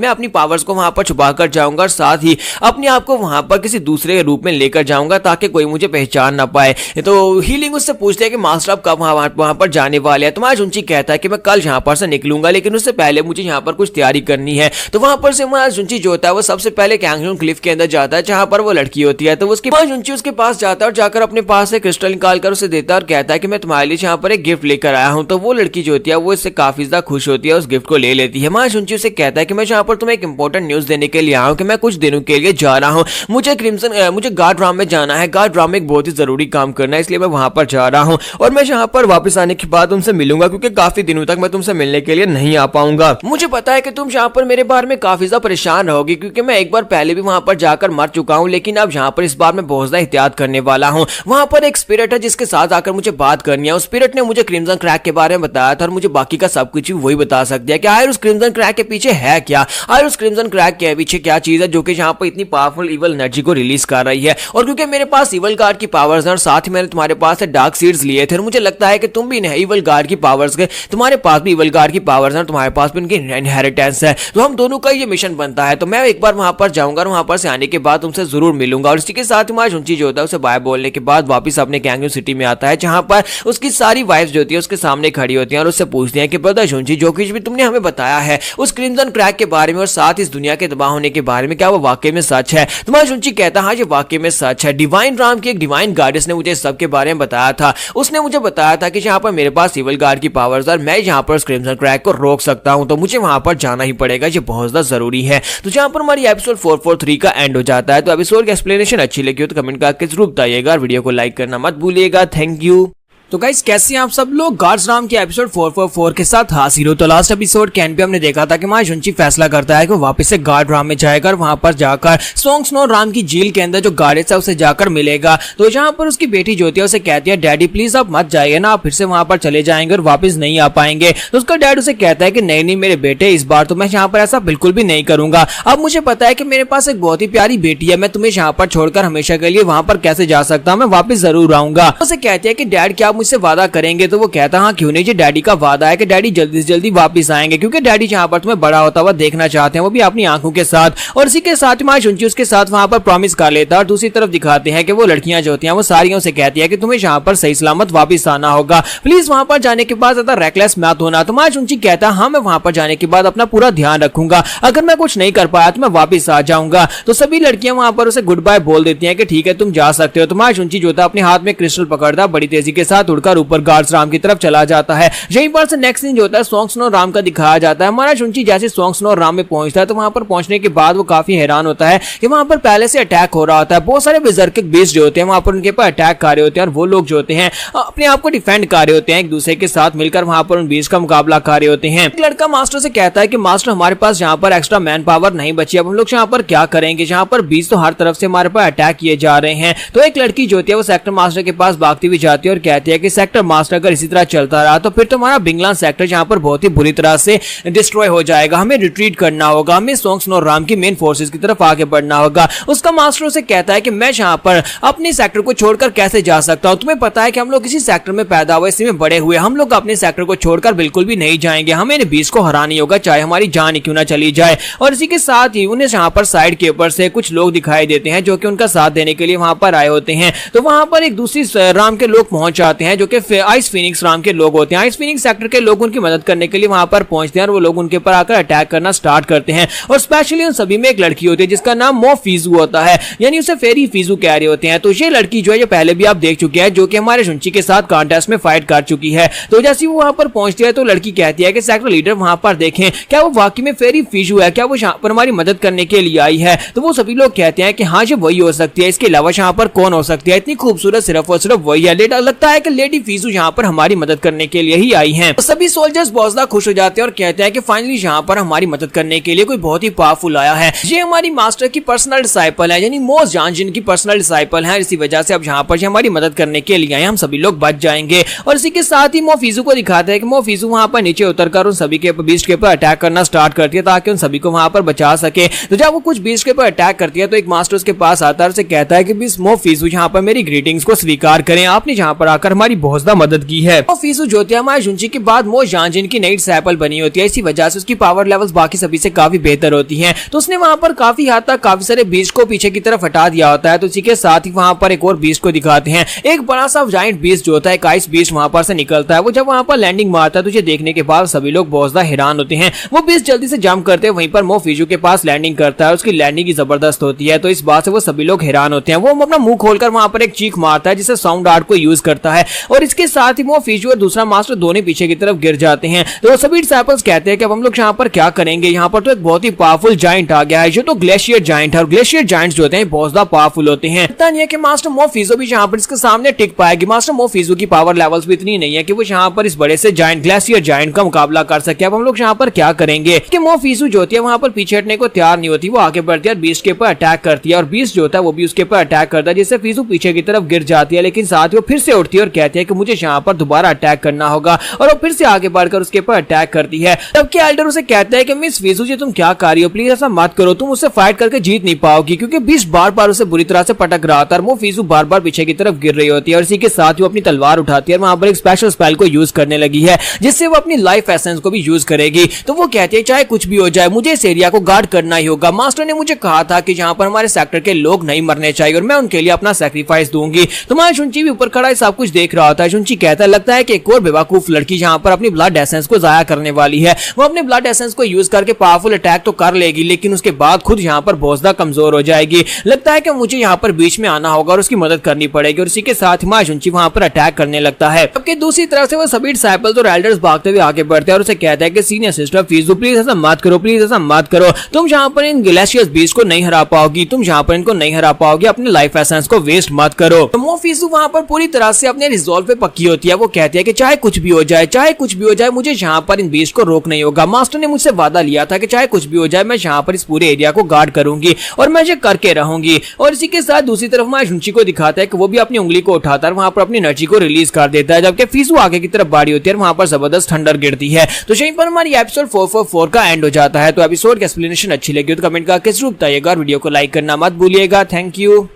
अपनी पावर्स को वहां पर छुपा कर जाऊंगा और साथ ही अपने आप को वहां पर किसी दूसरे रूप में लेकर जाऊंगा ताकि कोई मुझे पहचान ना पाए। तो हीलिंग उससे पूछते हैं कि मास्टर आप कब वहां पर जाने वाले हैं। तो जुंची कहता है कि मैं कल यहाँ पर से निकलूंगा, लेकिन उससे पहले मुझे यहाँ पर कुछ तैयारी करनी है। तो वहां पर से जुंची जो होता है वो सबसे पहले कैंगजून क्लिफ के अंदर जाता है जहां पर वो लड़की होती है। तो उसके बाद जुंची उसके पास जाता है और जाकर अपने पास से क्रिस्टल निकालकर उसे देता है और कहता है कि मैं तुम्हारे लिए यहाँ पर एक गिफ्ट लेकर आया हूं। तो वो लड़की जो होती है वो इससे काफी ज्यादा खुश होती है, उस गिफ्ट को ले लेती है। जुंची उसे कहता है कि मैं यहाँ पर तुम्हें एक इंपॉर्टेंट न्यूज देने के लिए आया हूं कि मैं कुछ दिनों के लिए जा रहा हूं, मुझे गार्ड राम में जाना है, गार्ड राम में एक बहुत ही जरूरी काम करना है, इसलिए मैं वहां पर जा रहा हूं और मैं यहाँ पर वापस आने के बाद तुमसे मिलूंगा, क्योंकि काफी दिनों तक मैं तुमसे मिलने के लिए नहीं आ पाऊंगा। मुझे पता है कि तुम यहाँ पर मेरे बारे में काफी ज्यादा परेशान रहोगी, क्योंकि मैं एक बार पहले भी वहां पर जाकर मर चुका हूं, लेकिन अब यहाँ पर इस बार मैं बहुत ज्यादा एहतियात करने वाला हूँ। वहां पर एक स्पिरिट है जिसके साथ आकर मुझे बात करनी है। उस स्पिरिट ने मुझे क्रिम्सन क्रैक के बारे में बताया था और मुझे बाकी का सब कुछ वही बता सकती है कि आखिर उस क्रिम्सन क्रैक के पीछे है क्या, आखिर उस क्रिम्सन क्रैक के पीछे क्या चीज है जो कि यहाँ पर इतनी पावरफुल इवल एनर्जी को रिलीज कर रही है। और क्योंकि मेरे पास इवल गार्ड की पावर्स है और साथ ही मैंने तुम्हारे पास से डार्क सीड्स लिए थे और मुझे लगता है कि तुम भी इवल गार्ड की पावर्स के, तुम्हारे पास भी इवल गार्ड की पावर्स है और तुम्हारे पास भी उनकी इनहेरिटेंस है, तो हम दोनों का ये मिशन बनता है। तो मैं एक बार वहां पर जाऊंगा और वहां पर से आने के बाद तुमसे जरूर मिलूंगा। और इसी के साथ हमारा जुंची जो होता है उसे बाय बोलने के बाद वापस अपने कैंगजू सिटी में आता है, जहां पर उसकी सारी वाइफ्स जो होती है उसके सामने खड़ी होती हैं और उससे पूछती हैं कि ब्रदर जुंची जो कुछ भी तुमने हमें बताया है उस क्रिम्सन क्रैक के बारे में और साथ इस दुनिया के तबाह होने के बारे में, क्या वो वाकई में सच है। तुम्हारा जुंची कहता है हाँ ये वाकई में सच है, डिवाइन राम की एक डिवाइन गार्डिस ने मुझे इस सब के बारे में बताया था। उसने मुझे बताया था कि यहाँ पर मेरे पास इवल गार्ड की पावर्स और मैं यहाँ पर क्रिम्सन क्रैक को रोक सकता हूँ, तो मुझे वहां पर जाना ही पड़ेगा, ये बहुत ज्यादा जरूरी है। तो जहाँ पर हमारी एपिसोड 443 का एंड हो जाता है। तो एपिसोड की एक्सप्लेनेशन अच्छी लगी हो तो कमेंट करके जरूर बताइएगा, वीडियो को लाइक करना मत भूलिएगा। Thank you. तो गाइस कैसे हैं आप सब लोग। गार्ड्स राम के एपिसोड 444 के साथ हाजिर हो। तो लास्ट एपिसोड के एंड पे हमने देखा था कि माँ जुंची फैसला करता है कि वो वापस से गार्ड राम में जाएगा और वहां पर जाकर सोंग स्नो राम की जेल के अंदर जो गार्ड्स है उसे जाकर मिलेगा। तो जहां पर उसकी बेटी जो होती है उसे कहती है डैडी प्लीज आप मत जाइए ना, आप फिर से वहां पर चले जाएंगे और वापस नहीं आ पाएंगे। तो उसका डैड उसे कहता है कि नहीं नहीं मेरे बेटे, इस बार तो मैं यहाँ पर ऐसा बिल्कुल भी नहीं करूंगा। अब मुझे पता है कि मेरे पास एक बहुत ही प्यारी बेटी है, मैं तुम्हें यहाँ पर छोड़कर हमेशा के लिए वहां पर कैसे जा सकता हूँ, मैं वापस जरूर आऊंगा। उसे कहती है कि डैड क्या आप मुझसे वादा करेंगे? तो वो कहता हाँ क्यों नहीं जी, डैडी का वादा है कि डैडी जल्दी से जल्दी वापस आएंगे, क्योंकि डैडी जहां पर तुम्हें बड़ा होता हुआ देखना चाहते हैं वो भी अपनी आंखों के साथ। और इसी के साथ माँ जुंची उसके साथ वहां पर प्रॉमिस कर लेता है। और दूसरी तरफ दिखाते हैं कि वो लड़कियां जो होती हैं वो सारियों से कहती है कि तुम्हें यहाँ पर सही सलामत वापस आना होगा, प्लीज वहां पर जाने के बाद ज्यादा रेकलेस मत होना। तो माँ जुंची कहता हाँ मैं वहां पर जाने के बाद अपना पूरा ध्यान रखूंगा, अगर मैं कुछ नहीं कर पाया तो मैं वापस आ जाऊंगा। तो सभी लड़कियां वहां पर उसे गुड बाय बोल देती हैं कि ठीक है तुम जा सकते हो। तो माँ जुंची जो था अपने हाथ में क्रिस्टल पकड़ता बड़ी तेजी के साथ उड़कर ऊपर गार्ड्स राम की तरफ चला जाता है। यहीं पर से नेक्स्ट सीन जो होता है सोंग स्नो राम का दिखाया जाता है। हमारा जुंची जैसे सोंग स्नो राम में पहुंचता है तो वहां पर पहुंचने के बाद वो काफी हैरान होता है कि वहां पर पहले से अटैक हो रहा होता है। बहुत सारे बिजर्किक बीस्ट जो होते हैं वहां पर उनके पर अटैक कर रहे होते हैं और वो लोग जो होते हैं अपने आप को डिफेंड कर रहे होते हैं, एक दूसरे के साथ मिलकर वहां पर उन बीस्ट का मुकाबला कर रहे होते हैं। एक लड़का मास्टर से कहता है कि मास्टर हमारे पास यहाँ पर एक्स्ट्रा मैन पावर नहीं बची, अब हम लोग यहाँ पर क्या करेंगे, जहाँ पर बीस्ट तो हर तरफ से हमारे पर अटैक किए जा रहे हैं। तो एक लड़की जो होती है वो सेक्टर मास्टर के पास भागती हुई जाती है और कहती है कि सेक्टर मास्टर अगर इसी तरह चलता रहा तो फिर तुम्हारा बिंगलान सेक्टर जहां पर बहुत ही बुरी तरह से डिस्ट्रॉय हो जाएगा, हमें रिट्रीट करना होगा, हमें सोंग स्नो राम की मेन फोर्सेस की तरफ आगे बढ़ना होगा। उसका मास्टर उसे कहता है कि मैं यहां पर अपने सेक्टर को छोड़कर कैसे जा सकता हूं, तुम्हें पता है कि हम लोग इसी सेक्टर में पैदा हुए, इसी में बड़े हुए, हम लोग अपने सेक्टर को छोड़कर बिल्कुल भी नहीं जाएंगे, हमें इन बीस को हरानी होगा चाहे हमारी जान ही क्यों ना चली जाए। और इसी के साथ ही उन्हें यहां पर साइड के ऊपर से कुछ लोग दिखाई देते हैं जो कि उनका साथ देने के लिए वहां पर आए होते हैं। तो वहां पर एक दूसरी राम के लोग पहुंच जाते हैं जो कि आइस फिनिक्स राम के लोग होते हैं। आइस फिनिक्स सेक्टर के लोग उनकी मदद करने के लिए वहां पर पहुंचते हैं और वो लोग उनके पर आकर अटैक करना स्टार्ट करते हैं। और स्पेशली उन सभी में एक लड़की होती है जिसका नाम मो फीजू होता है, यानी उसे फेरी फीजू कह रहे होते हैं। तो ये लड़की जो है ये पहले भी आप देख चुके हैं, जो कि हमारे जुंची के साथ कॉन्टेस्ट में फाइट कर चुकी है। तो जैसे वो वहां पर पहुंचती है तो लड़की कहती है कि सेक्टर लीडर वहां पर देखें क्या वो वाकई में फेरी फीजू है, क्या वो यहाँ पर हमारी मदद करने के लिए आई है। तो वो सभी लोग कहते हैं कि हाँ ये वही हो सकती है, इसके अलावा यहाँ पर कौन हो सकती है, इतनी खूबसूरत सिर्फ और सिर्फ वही है। लगता है कि लेडी फीजू यहाँ पर हमारी मदद करने के लिए ही आई है। तो सभी सोल्जर्स बहुत ज्यादा खुश हो जाते हैं और कहते हैं कि फाइनली यहाँ पर हमारी मदद करने के लिए कोई बहुत ही पावरफुल आया है। ये हमारी मास्टर की पर्सनल डिसाइपल है, यानी मोस्ट जान जिनकी पर्सनल डिसाइपल है, इसी वजह से अब यहाँ पर हमारी मदद करने के लिए आए, हम सभी लोग बच जाएंगे। और इसी के साथ ही मो फीजू को दिखाते हैं कि मो फीजू वहां पर नीचे उतरकर उन सभी के बीस्ट के ऊपर अटैक करना स्टार्ट करती है ताकि उन सभी को वहां पर बचा सके। तो जब वो कुछ बीस्ट के ऊपर अटैक करती है तो एक मास्टर उसके पास आता है और उसे कहता है कि बीस्ट मो फीजू यहाँ पर मेरी ग्रीटिंग्स को स्वीकार करें, आपने यहाँ पर आकर हमारी बहुत ज्यादा मदद की है। मो फीजू जो है हमारे जुंची के बाद मो जान जिनकी नई डिसाइपल बनी होती है, इसी वजह से उसकी पावर लेवल्स बाकी सभी से काफी बेहतर होती हैं। तो उसने वहां पर काफी हद तक काफी सारे बीस्ट को पीछे की तरफ हटा दिया होता है। तो इसी के साथ ही वहां पर एक और बीस्ट को दिखाते हैं, एक बड़ा सा जायंट बीस्ट जो होता है, एक आइस बीस्ट वहां पर से निकलता है। वो जब वहां पर लैंडिंग मारता है तो ये देखने के बाद सभी लोग बहुत ज्यादा हैरान होते हैं। वो बीस्ट जल्दी से जंप करते हैं, वहीं पर मो फीजू के पास लैंडिंग करता है, उसकी लैंडिंग की जबरदस्त होती है। तो इस बात से वो सभी लोग हैरान होते हैं। वो अपना मुंह खोलकर वहां पर एक चीख मारता है जिसे साउंड आर्ट को यूज करता है और इसके साथ ही मो फीजू और दूसरा मास्टर दोनों पीछे की तरफ गिर जाते हैं। तो सभी डिसाइपल्स कहते हैं कि अब हम लोग यहाँ पर क्या करेंगे, यहाँ पर तो एक बहुत ही पावरफुल जायंट आ गया है जो तो ग्लेशियर जायंट है, और ग्लेशियर जायंट्स जो होते हैं बहुत ज्यादा पावरफुल होते हैं। पता नहीं है कि मास्टर मो फीजू भी यहाँ पर इसके सामने टिक पाएगी। मास्टर मो फीजू की पावर लेवल्स भी इतनी नहीं है कि वो यहाँ पर इस बड़े से जायंट ग्लेशियर जायंट का मुकाबला कर सके। अब हम लोग यहाँ पर क्या करेंगे कि मो फीजू जो होती है वहां पर पीछे हटने को तैयार नहीं होती, वो आगे बढ़ती है और बीस्ट के ऊपर अटैक करती है और बीस्ट जो होता है वो भी उसके ऊपर अटैक करता है, जिससे फीजू पीछे की तरफ गिर जाती है। लेकिन साथ ही वो फिर से उठती है और कहती है कि मुझे यहाँ पर दोबारा अटैक करना होगा, और वो फिर से आगे बढ़कर उसके ऊपर अटैक करती है। तब के एल्डर उसे कहता है कि मिस फीजू जी तुम क्या कर रही हो, प्लीज ऐसा मत करो, तुम उससे फाइट करके जीत नहीं पाओगी, क्योंकि बीस्ट बार बार उसे बुरी तरह से पटक रहा था और वो फीजू बार बार पीछे की तरफ गिर रही होती है। और इसी के साथ वो अपनी तलवार उठाती है और वहां पर एक स्पेशल स्पेल को यूज करने लगी है जिससे वो अपनी लाइफ एसेंस को भी यूज करेगी। तो वो कहती है चाहे कुछ भी हो जाए मुझे इस एरिया को गार्ड करना ही होगा, मास्टर ने मुझे कहा था कि जहां पर हमारे सेक्टर के लोग नहीं मरने चाहिए और मैं उनके लिए अपना सैक्रिफाइस दूंगी। तो मैं जुंची भी ऊपर खड़ा सब कुछ देख रहा होता है। जुंची कहता है लगता है कि एक और बेवकूफ लड़की जहां पर अपनी ब्लड एसेंस को जाया करने वाली है, वो अपने ब्लड एसेंस को यूज करके पावरफुल अटैक तो कर लेगी लेकिन उसके बाद खुद यहाँ पर बहुत ज्यादा कमजोर हो जाएगी। लगता है कि मुझे यहाँ पर बीच में आना होगा और उसकी मदद करनी पड़ेगी। और इसी के साथ ही जुंची वहां पर अटैक करने लगता है। जबकि दूसरी तरफ से वो सभी डिसाइपल्स और एल्डर्स भागते हुए आगे बढ़ते हैं और उसे कहता है कि सीनियर सिस्टर फीजू प्लीज ऐसा मत करो, प्लीज ऐसा मत करो, तुम यहाँ पर इन ग्लेशियस बीस्ट को नहीं हरा पाओगी, तुम यहाँ पर इनको नहीं हरा पाओगे, अपने लाइफ एसेंस को वेस्ट मत करो। तो मो फीजू वहां पर पूरी तरह से अपने रिजॉल्व पे पक्की होती है। वो कहती है कि चाहे कुछ भी हो जाए, चाहे कुछ भी हो जाए, मुझे यहाँ पर इन बीस्ट को रोक नहीं होगा। मास्टर ने मुझसे वादा लिया था कि चाहे कुछ भी हो जाए मैं यहाँ पर इस पूरे एरिया को गार्ड करूंगी और मैं ये करके रहूंगी। और इसी के साथ दूसरी तरफ हमारे जुंची को दिखाता है कि वो भी अपनी उंगली को उठाता है, वहां पर अपनी एनर्जी को रिलीज कर देता है, जबकि फीजू आगे की तरफ बाड़ी होती है और वहां पर जबरदस्त थंडर गिरती है। तो यहीं पर हमारी एपिसोड 444 का एंड हो जाता है। तो एपिसोड की एक्सप्लेनेशन अच्छी लगी तो कमेंट करके जरूर बताइएगा और वीडियो को लाइक करना मत भूलिएगा। Thank you.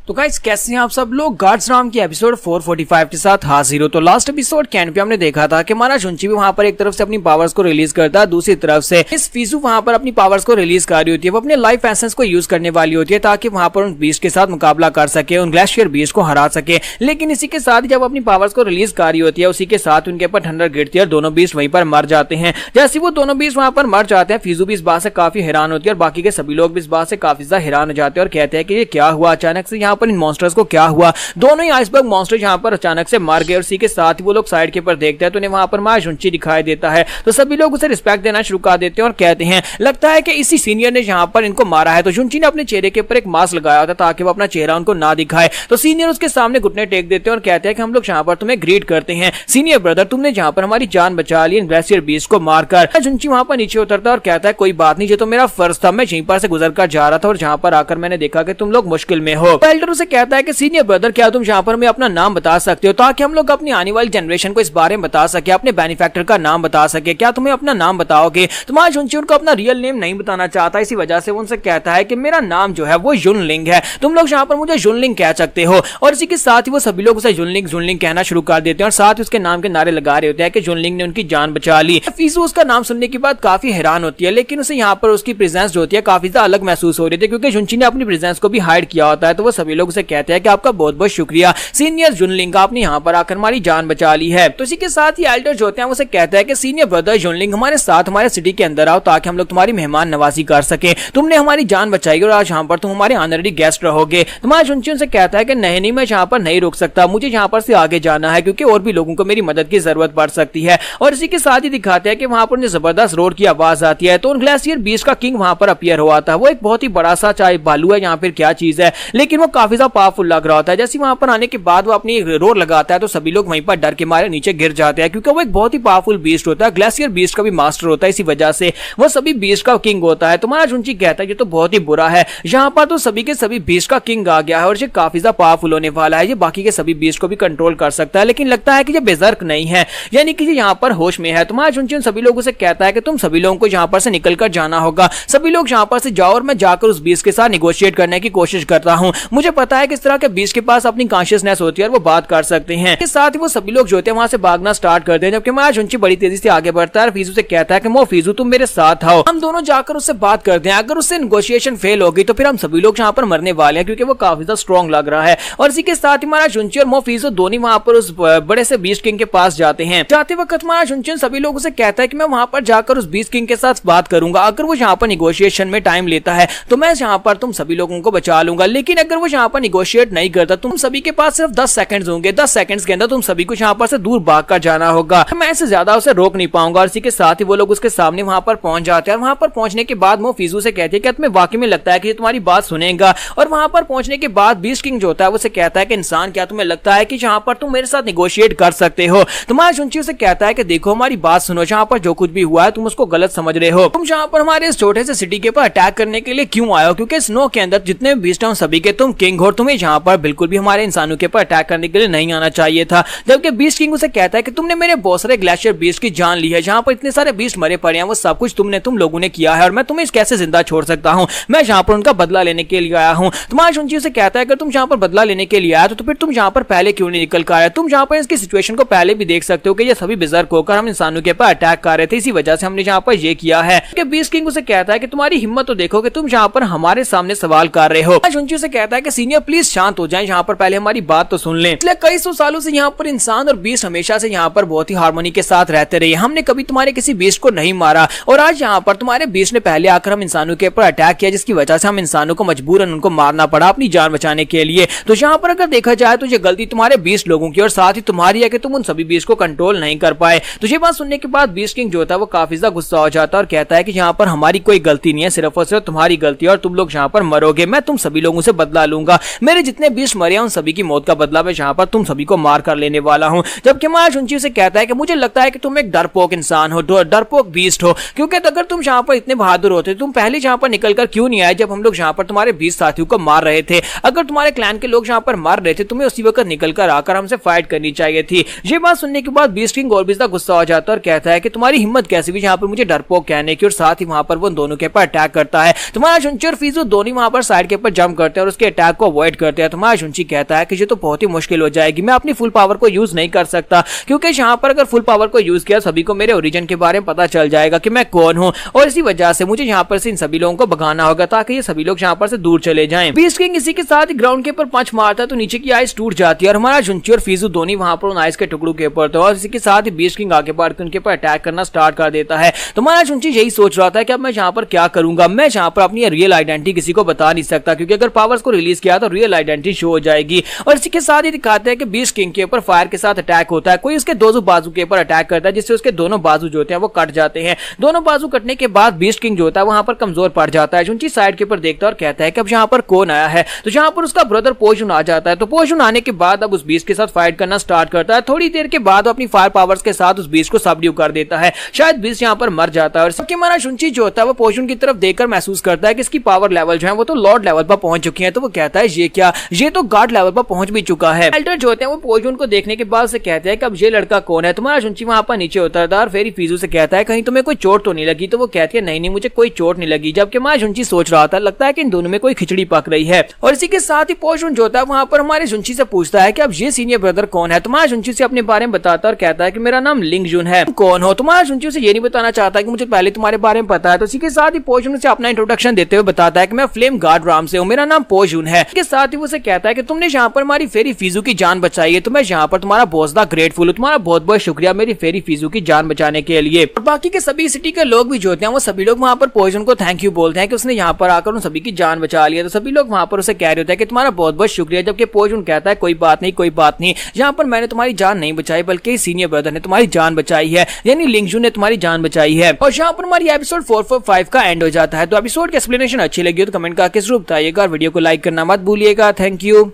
तो गाइस कैसे हैं आप सब लोग। गार्ड्स राम की एपिसोड 445 के साथ हाजिर हो। तो लास्ट एपिसोड कैन पे हमने देखा था कि हमारा जुंची भी वहां पर एक तरफ से अपनी पावर्स को रिलीज करता है, दूसरी तरफ से इस फीजू वहां पर अपनी पावर्स को रिलीज कर रही होती है। वो अपने लाइफ एसेंस को यूज करने वाली होती है ताकि वहां पर उन बीस्ट के साथ मुकाबला कर सके, उन ग्लेशियर बीस्ट को हरा सके। लेकिन इसी के साथ जब अपनी पावर्स को रिलीज कर रही होती है उसी के साथ उनके ऊपर ठंडर गिरती है और दोनों बीस्ट वहीं पर मर जाते हैं। जैसे वो दोनों बीस्ट वहां पर मर जाते हैं, फीजू भी इस बात से काफी हैरान होती है और बाकी के सभी लोग भी इस बात से काफी ज्यादा हैरान हो जाते हैं और कहते हैं कि ये क्या हुआ, अचानक से यहाँ पर इन मॉन्स्टर्स को क्या हुआ। दोनों ही आइसबर्ग मॉन्स्टर यहाँ पर अचानक से मर गए और इसी के साथ ही वो लोग साइड के ऊपर देखते हैं तो उन्हें वहां पर माँ जुंची दिखाई देता है। तो सभी लोग उसे रिस्पेक्ट देना शुरू कर देते हैं और कहते हैं लगता है कि इसी सीनियर ने यहाँ पर इनको मारा है। तो जुंची ने अपने चेहरे के ऊपर एक मास्क लगाया होता ताकि वो अपना चेहरा उनको ना दिखाए। तो सीनियर उसके सामने घुटने टेक देते हैं और कहते हैं कि हम लोग यहाँ पर तुम्हें ग्रीट करते हैं सीनियर ब्रदर, तुमने यहाँ पर हमारी जान बचा ली ग्लेशियर बीस्ट को मारकर। जुंची वहां पर नीचे उतरता है और कहता है कोई बात नहीं, ये तो मेरा फर्ज था, मैं यहीं पर से गुजर कर जा रहा था और जहाँ पर आकर मैंने देखा कि तुम लोग मुश्किल में हो। एल्डर उसे कहता है कि सीनियर ब्रदर क्या तुम यहाँ पर हमें अपना नाम बता सकते हो ताकि हम लोग अपनी आने वाली जनरेशन को इस बारे में बता सके, अपने बेनिफैक्टर का नाम बता सके। क्या तुम्हें अपना नाम बताओगे। तुम्हारा जुंची उनको अपना रियल नेम नहीं बताना चाहता, इसी वजह से वो उनसे कहता है कि मेरा नाम जो है वो युनलिंग है, तुम लोग यहाँ पर मुझे युनलिंग कह सकते हो। और इसी के साथ ही वो सभी लोग उसे युनलिंग युनलिंग कहना शुरू कर देते हैं और साथ ही उसके नाम के नारे लगा रहे होते हैं कि युनलिंग ने उनकी जान बचा ली। फीजू उसका नाम सुनने के बाद काफी हैरान होती है, लेकिन उसे यहाँ पर उसकी प्रेजेंस जो होती है काफी ज्यादा अलग महसूस हो रही थी क्योंकि जुंची ने अपनी प्रेजेंस को भी हाइड किया होता है। तो वो सभी लोग उसे कहते हैं कि आपका बहुत बहुत शुक्रिया सीनियर युनलिंग, आपने यहाँ पर आकर हमारी जान बचा ली है। तो इसी के साथ ही एल्डर जो होते हैं उसे कहता है कि सीनियर ब्रदर युनलिंग हमारे साथ हमारे सिटी के अंदर आओ ताकि हम लोग तुम्हारी मेहमान नवाजी कर सके। तुमने हमारी जान बचाई और आज यहाँ पर तुम हमारे ऑनररी गेस्ट रहोगे। तुम्हारा जुंची उनसे कहता है कि नहीं नहीं, मैं यहाँ पर नहीं रुक सकता, मुझे यहाँ पर से आगे जाना है क्योंकि और भी लोगों को मेरी मदद की जरूरत पड़ सकती है। और इसी के साथ ही दिखाते हैं कि वहां पर जबरदस्त रोड की आवाज आती है तो उन ग्लेशियर बीस्ट का किंग वहां पर अपीयर हुआ था। वो एक बहुत ही बड़ा सा चाहे भालू है यहाँ पर क्या चीज है, लेकिन वो काफी ज्यादा पावरफुल लग रहा होता है। जैसे वहां पर आने के बाद वो अपनी रोड लगाता है तो सभी लोग वहीं पर डर के मारे नीचे गिर जाते हैं क्योंकि वो एक बहुत ही पावरफुल बीस्ट होता है, ग्लेशियर बीस्ट का भी मास्टर होता है, इसी वजह से वो सभी बीस्ट का किंग होता है। तुम्हारा जुंची कहता है ये तो बहुत ही बुरा है, यहाँ पर तो सभी के सभी बीस्ट का किंग आ गया है और ये काफी ज्यादा पावरफुल होने वाला है, ये बाकी के सभी बीस्ट को भी कंट्रोल कर सकता है, लेकिन लगता है कि ये बेजर्क नहीं है, यानी कि ये यहाँ पर होश में है। तुम्हारा जुंची उन सभी लोगों से कहता है कि तुम सभी लोगों को यहाँ पर से निकल कर जाना होगा, सभी लोग यहाँ पर से जाओ और मैं जाकर उस बीस्ट के साथ निगोशिएट करने की कोशिश करता हूँ। मुझे पता है किस तरह के बीस्ट के पास अपनी कॉन्शियसनेस होती है और वो बात कर सकते हैं। इसके साथ ही वो सभी लोग जो होते हैं वहां से भागना स्टार्ट करते हैं, जबकि हमारा जुंची बड़ी तेजी से आगे बढ़ता है और फीजू से कहता है कि मो फीजू तुम मेरे साथ आओ, हम दोनों जाकर उससे बात करते हैं। अगर उससे नेगोशिएशन फेल होगी तो फिर हम सभी लोग यहाँ पर मरने वाले हैं क्योंकि वो काफी ज्यादा स्ट्रॉन्ग लग रहा है। और इसी के साथ ही हमारा जुंची और मो फीजू दोनों वहां पर उस बड़े से बीस्ट किंग के पास जाते हैं। जाते वक्त हमारा जुंची सभी लोगों से कहता है कि मैं वहां पर जाकर उस बीस्ट किंग के साथ बात करूंगा, अगर वो यहाँ पर निगोशिएशन में टाइम लेता है तो मैं यहाँ पर तुम सभी लोगों को बचा लूंगा, लेकिन अगर वो यहाँ पर निगोशिएट नहीं करता तुम सभी के पास सिर्फ 10 सेकंड्स होंगे, 10 सेकंड्स के अंदर तुम सभी को यहाँ पर से दूर भाग कर जाना होगा, मैं इससे ज्यादा उसे रोक नहीं पाऊंगा। और इसी के साथ ही वो लोग उसके सामने वहां पर पहुंच जाते हैं। वहां पर पहुंचने के बाद वो फीजू से कहती है कि तुम्हें वाकई में लगता है कि तुम्हारी बात सुनेगा। और वहां पर पहुंचने के बाद बीस्ट किंग जो होता है उसे कहता है कि इंसान क्या तुम्हें लगता है कि यहाँ पर तुम मेरे साथ निगोशिएट कर सकते हो। तुम्हारा जुंची उसे कहता है कि देखो हमारी बात सुनो, जहाँ पर जो कुछ भी हुआ है तुम उसको गलत समझ रहे हो, तुम जहाँ पर हमारे इस छोटे से सिटी के ऊपर अटैक करने के लिए क्यों आए हो, क्योंकि स्नो के अंदर जितने भी बीस्ट हैं सभी के तुम किंग हो, तुम्हें यहाँ पर बिल्कुल भी हमारे इंसानों के ऊपर अटैक करने के लिए नहीं आना चाहिए था। जबकि बीस्ट किंग उसे कहता है कि तुमने मेरे बहुत सारे ग्लेशियर बीस्ट की जान ली है, जहाँ पर इतने सारे बीस्ट मरे पड़े हैं वो सब कुछ तुम लोगों ने किया है और मैं तुम्हें कैसे जिंदा छोड़ सकता हूँ, मैं यहाँ पर उनका बदला लेने के लिए आया हूँ। तुम्हारा जुंची उसे कहता है कि तुम यहाँ पर बदला लेने के लिए आया तो फिर तुम यहाँ पर पहले क्यों नहीं निकल कर आया, तुम यहाँ पर इसकी सिचुएशन को पहले भी देख सकते हो कि ये सभी बिजर्क होकर हम इंसानों के ऊपर अटैक कर रहे थे, इसी वजह से हमने यहाँ पर ये किया है। बीस्ट किंग उसे कहता है कि तुम्हारी हिम्मत तो देखो कि तुम यहाँ पर हमारे सामने सवाल कर रहे हो। जुंची उसे कहता है कि सीनियर प्लीज शांत हो जाएं, यहाँ पर पहले हमारी बात तो सुन लें। इसलिए कई सौ सालों से यहाँ पर इंसान और बीस्ट हमेशा से यहाँ पर बहुत ही हार्मोनी के साथ रहते रहे, हमने कभी तुम्हारे किसी बीस्ट को नहीं मारा और आज यहाँ पर तुम्हारे बीस्ट ने पहले आकर हम इंसानों के ऊपर अटैक किया, जिसकी वजह से हम इंसानों को मजबूरन उनको मारना पड़ा अपनी जान बचाने के लिए। तो यहाँ पर अगर देखा जाए तो ये गलती तुम्हारे बीस्ट लोगों की और साथ ही तुम्हारी है कि तुम उन सभी बीस्ट को कंट्रोल नहीं कर पाए। तो ये बात सुनने के बाद बीस्ट किंग जो होता है वो काफी ज्यादा गुस्सा हो जाता है और कहता है कि यहाँ पर हमारी कोई गलती नहीं है, सिर्फ और सिर्फ तुम्हारी गलती है और तुम लोग यहाँ पर मरोगे, मैं तुम सभी लोगों से बदला लूंगा। करूंगा। मेरे जितने बीस्ट मरे हैं उन सभी की मौत का बदला मैं यहाँ पर तुम सभी को मार कर लेने वाला हूँ। जबकि हमारा शुंची उसे कहता है कि मुझे लगता है कि तुम एक डरपोक इंसान हो, डरपोक बीस्ट हो, क्योंकि अगर तुम यहाँ पर इतने बहादुर होते तुम पहले यहाँ पर निकलकर क्यों नहीं आए जब हम लोग यहाँ पर तुम्हारे 20 साथियों को मार रहे थे। अगर तुम्हारे क्लैन के लोग यहाँ पर मार रहे थे तुम्हें उसी वक्त निकलकर आकर हमसे फाइट करनी चाहिए थी। ये बात सुनने के बाद बीस्ट किंग और भी ज्यादा गुस्सा हो जाता है और कहता है कि तुम्हारी हिम्मत कैसे भी यहाँ पर मुझे डरपोक कहने की, और साथ ही वहां पर वो दोनों के ऊपर अटैक करता है। तुम्हारा शुंची और फीजू दोनों वहां पर साइड के ऊपर जंप करते हैं और उसके अटैक को अवॉइड करते हैं। तुम्हारा शुंची कहता है कि ये तो बहुत ही मुश्किल हो जाएगी, मैं अपनी फुल पावर को यूज नहीं कर सकता, क्योंकि यहाँ पर अगर फुल पावर को यूज किया सभी को मेरे ओरिजिन के बारे में पता चल जाएगा कि मैं कौन हूँ, और इसी वजह से मुझे यहाँ पर से इन सभी लोगों को भगाना होगा ताकि ये सभी लोग यहाँ पर से दूर चले जाएं। बीस्ट किंग इसी के साथ ग्राउंड के ऊपर पंच मारता है तो नीचे की आइस टूट जाती है और हमारा शुंची और फीजू दोनों वहां पर उन आइस के टुकड़ों के ऊपर, और इसी के साथ ही बीस्ट किंग आगे बढ़कर उनके ऊपर अटैक करना स्टार्ट कर देता है। तो हमारा शुंची यही सोच रहा था कि अब मैं यहाँ पर क्या करूंगा, मैं यहाँ पर अपनी रियल आइडेंटिटी किसी को बता नहीं सकता, क्योंकि अगर पावर्स को रिलीज किया तो रियल आइडेंटिटी शो हो जाएगी। और इसी के साथ ही दिखाते हैं कि बीस्ट किंग के ऊपर फायर के साथ अटैक होता है, कोई उसके दोनों बाजू के ऊपर अटैक करता है जिससे उसके दोनों बाजू जो होते हैं वो कट जाते हैं। दोनों बाजू कटने के बाद बीस्ट किंग जो होता है वहां पर कमजोर पड़ जाता है। शुंची साइड के ऊपर देखता है और कहता है कि अब यहाँ पर कौन आया है, तो यहाँ पर उसका ब्रदर पोजुन आ जाता है। तो पोजुन आने के बाद अब उस बीस्ट के साथ फाइट करना स्टार्ट करता है। थोड़ी देर के बाद अपनी फायर पावर्स के साथ उस बीस्ट को सबड्यू कर देता है, शायद बीस्ट यहाँ पर मर जाता है। और सबके हमारा शुंची जो होता है वो पोजुन की तरफ देखकर महसूस करता है कि इसकी पावर लेवल जो है वो तो लॉर्ड लेवल पर पहुंच चुकी है। तो वो कहता है ये क्या, ये तो गॉड लेवल पर पहुंच भी चुका है। एल्डर जो होते हैं वो पोजुन को देखने के बाद से कहते हैं कि अब ये लड़का कौन है। तुम्हारा शुंची वहां पर नीचे उतरता है और फिर फीजू से कहता है कहीं तुम्हें कोई चोट तो नहीं लगी। तो वो कहती है नहीं मुझे कोई चोट नहीं लगी। जबकि हमारा शुंची सोच रहा था लगता है कि इन दोनों में कोई खिचड़ी पक रही है। और इसी के साथ ही पोजुन जो होता है वहां पर हमारे शुंची से पूछता है कि अब ये सीनियर ब्रदर कौन है। तुम्हारा शुंची से अपने बारे में बताता है और कहता है कि मेरा नाम लिंग जुन है। कौन हो? तुम्हारा शुंची से ये नहीं बताना चाहता कि मुझे पहले तुम्हारे बारे में पता है। तो इसी के साथ ही पोजुन से अपना इंट्रोडक्शन देते हुए बताता है कि मैं फ्लेम गार्ड राम से हूँ, मेरा नाम पोजुन है। इसके साथ ही उसे कहता है कि तुमने यहाँ पर हमारी फेरी फीजू की जान बचाई है, तो मैं यहाँ पर तुम्हारा बहुत ज्यादा ग्रेटफुल हूँ, तुम्हारा बहुत बहुत शुक्रिया मेरी फेरी फीजू की जान बचाने के लिए। और बाकी के सभी सिटी के लोग भी जो होते हैं वो सभी लोग वहां पर पोजुन को थैंक यू बोलते हैं कि उसने यहाँ पर आकर उन सभी की जान बचा लिया। तो सभी लोग वहां पर उसे कह रहे होते हैं कि तुम्हारा बहुत बहुत शुक्रिया। जबकि पोजुन कहता है कोई बात नहीं, यहाँ पर मैंने तुम्हारी जान नहीं बचाई बल्कि सीनियर ब्रदर ने तुम्हारी जान बचाई है, यानी लिंगजू ने तुम्हारी जान बचाई है। और यहाँ पर हमारी एपिसोड 445 का एंड हो जाता है। तो एपिसोड की एक्सप्लेनेशन अच्छी लगी हो तो कमेंट करके जरूर बताइएगा और वीडियो को लाइक करना मत भूलिएगा। Thank you.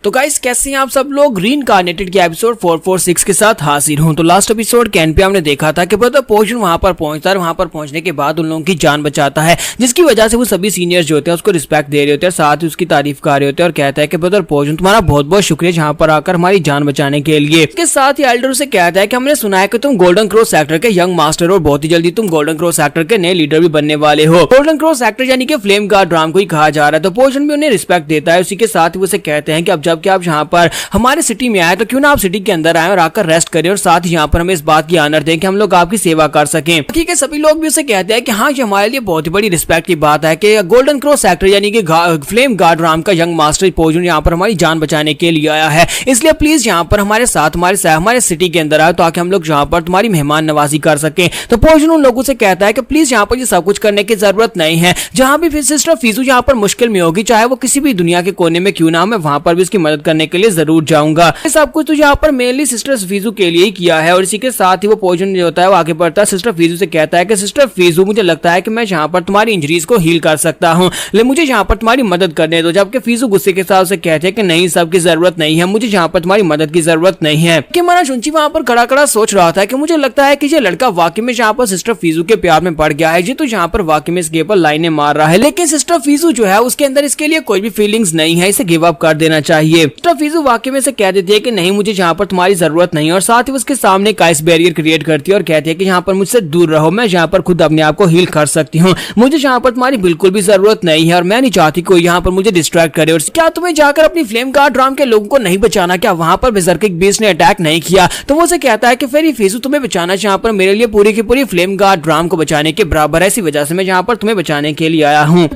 तो गाइस कैसे हैं आप सब लोग, रीइंकार्नेटेड के एपिसोड 446 के साथ हाजिर हूं। तो लास्ट एपिसोड कैन पे हमने देखा था कि ब्रदर पोजुन वहां पर पहुंचता है, वहां पर पहुंचने के बाद उन लोगों की जान बचाता है, जिसकी वजह से वो सभी सीनियर्स जो होते हैं उसको रिस्पेक्ट दे रहे होते हैं, साथ ही उसकी तारीफ कर रहे होते हैं और कहता है कि ब्रदर पोजुन तुम्हारा बहुत बहुत शुक्रिया यहाँ पर आकर हमारी जान बचाने के लिए। इसके साथ ही एल्डर से कहता है कि हमने सुना है कि तुम गोल्डन क्रॉस सेक्टर के यंग मास्टर और बहुत ही जल्दी तुम गोल्डन क्रॉस सेक्टर के नए लीडर भी बनने वाले हो। गोल्डन क्रॉस सेक्टर यानी कि फ्लेम गार्ड राम को ही कहा जा रहा है। तो पोजुन भी उन्हें रिस्पेक्ट देता है। उसी के साथ ही उसे कहते हैं कि अब जब आप यहाँ पर हमारे सिटी में आए तो क्यों ना आप सिटी के अंदर आए और आकर रेस्ट करें और साथ ही यहाँ पर हमें इस बात की ऑनर दें कि हम लोग आपकी सेवा कर सकें। ठीक है, सभी लोग भी उसे कहते हैं कि हाँ ये हमारे लिए बहुत ही बड़ी रिस्पेक्ट की बात है कि गोल्डन क्रॉस सेक्टर यानी कि फ्लेम गार्ड राम का यंग मास्टर पोजुन यहाँ पर हमारी जान बचाने के लिए आया है, इसलिए प्लीज यहाँ पर हमारे साथ हमारे सिटी के अंदर आए ताकि हम लोग यहाँ पर तुम्हारी मेहमान नवाजी कर सकें। तो पोजुन उन लोगों से कहता है कि प्लीज यहाँ पर ये सब कुछ करने की जरूरत नहीं है, जहाँ भी सिस्टर फीजू यहाँ पर मुश्किल में होगी, चाहे वो किसी भी दुनिया के कोने में क्यों ना हो, मैं वहां पर भी उसकी मदद करने के लिए जरूर जाऊंगा। सब कुछ तो यहाँ पर मेनली सिस्टर फीजू के लिए ही किया है। और इसी के साथ ही वो पोजुन जो होता है वो आगे बढ़ता है, सिस्टर फीजू से कहता है कि सिस्टर फीजू मुझे लगता है कि मैं यहाँ पर तुम्हारी इंजरीज को हील कर सकता हूँ, लेकिन मुझे यहाँ पर तुम्हारी मदद करने दो। जबकि फीजू गुस्से के साथ उसे कहते हैं कि नहीं, सबकी जरूरत नहीं है, मुझे यहाँ पर तुम्हारी मदद की जरूरत नहीं है। कि हमारा शुंची वहां पर खड़ा खड़ा सोच रहा था कि मुझे लगता है कि ये लड़का वाकई में यहाँ पर सिस्टर फीजू के प्यार में पड़ गया है, ये तो यहाँ पर वाकई में इसके ऊपर लाइनें मार रहा है, लेकिन सिस्टर फीजू जो है उसके अंदर इसके लिए कोई भी फीलिंग्स नहीं है, इसे गिव अप कर देना चाहिए। सिस्टर फीजू वाकई में से कह देती है कि नहीं, मुझे यहाँ पर तुम्हारी जरूरत नहीं, और साथ ही उसके सामने एक आइस बैरियर क्रिएट करती है और कहती है कि यहाँ पर मुझसे दूर रहो, मैं यहाँ पर खुद अपने आप को हील कर सकती हूँ, मुझे यहाँ पर तुम्हारी बिल्कुल भी जरूरत नहीं है और मैं नहीं चाहती कोई यहाँ पर मुझे डिस्ट्रैक्ट करे। और क्या तुम्हें जाकर अपनी फ्लेम गार्ड राम के लोगों को नहीं बचाना? क्या वहां पर बेजर्किक बीस्ट ने अटैक नहीं किया? तो वो से कहता है कि फेरी फीजू तुम्हें बचाना यहाँ पर मेरे लिए पूरी की पूरी फ्लेम गार्ड राम को बचाने के बराबर है, इसी वजह से मैं यहाँ पर तुम्हें बचाने के लिए आया हूँ।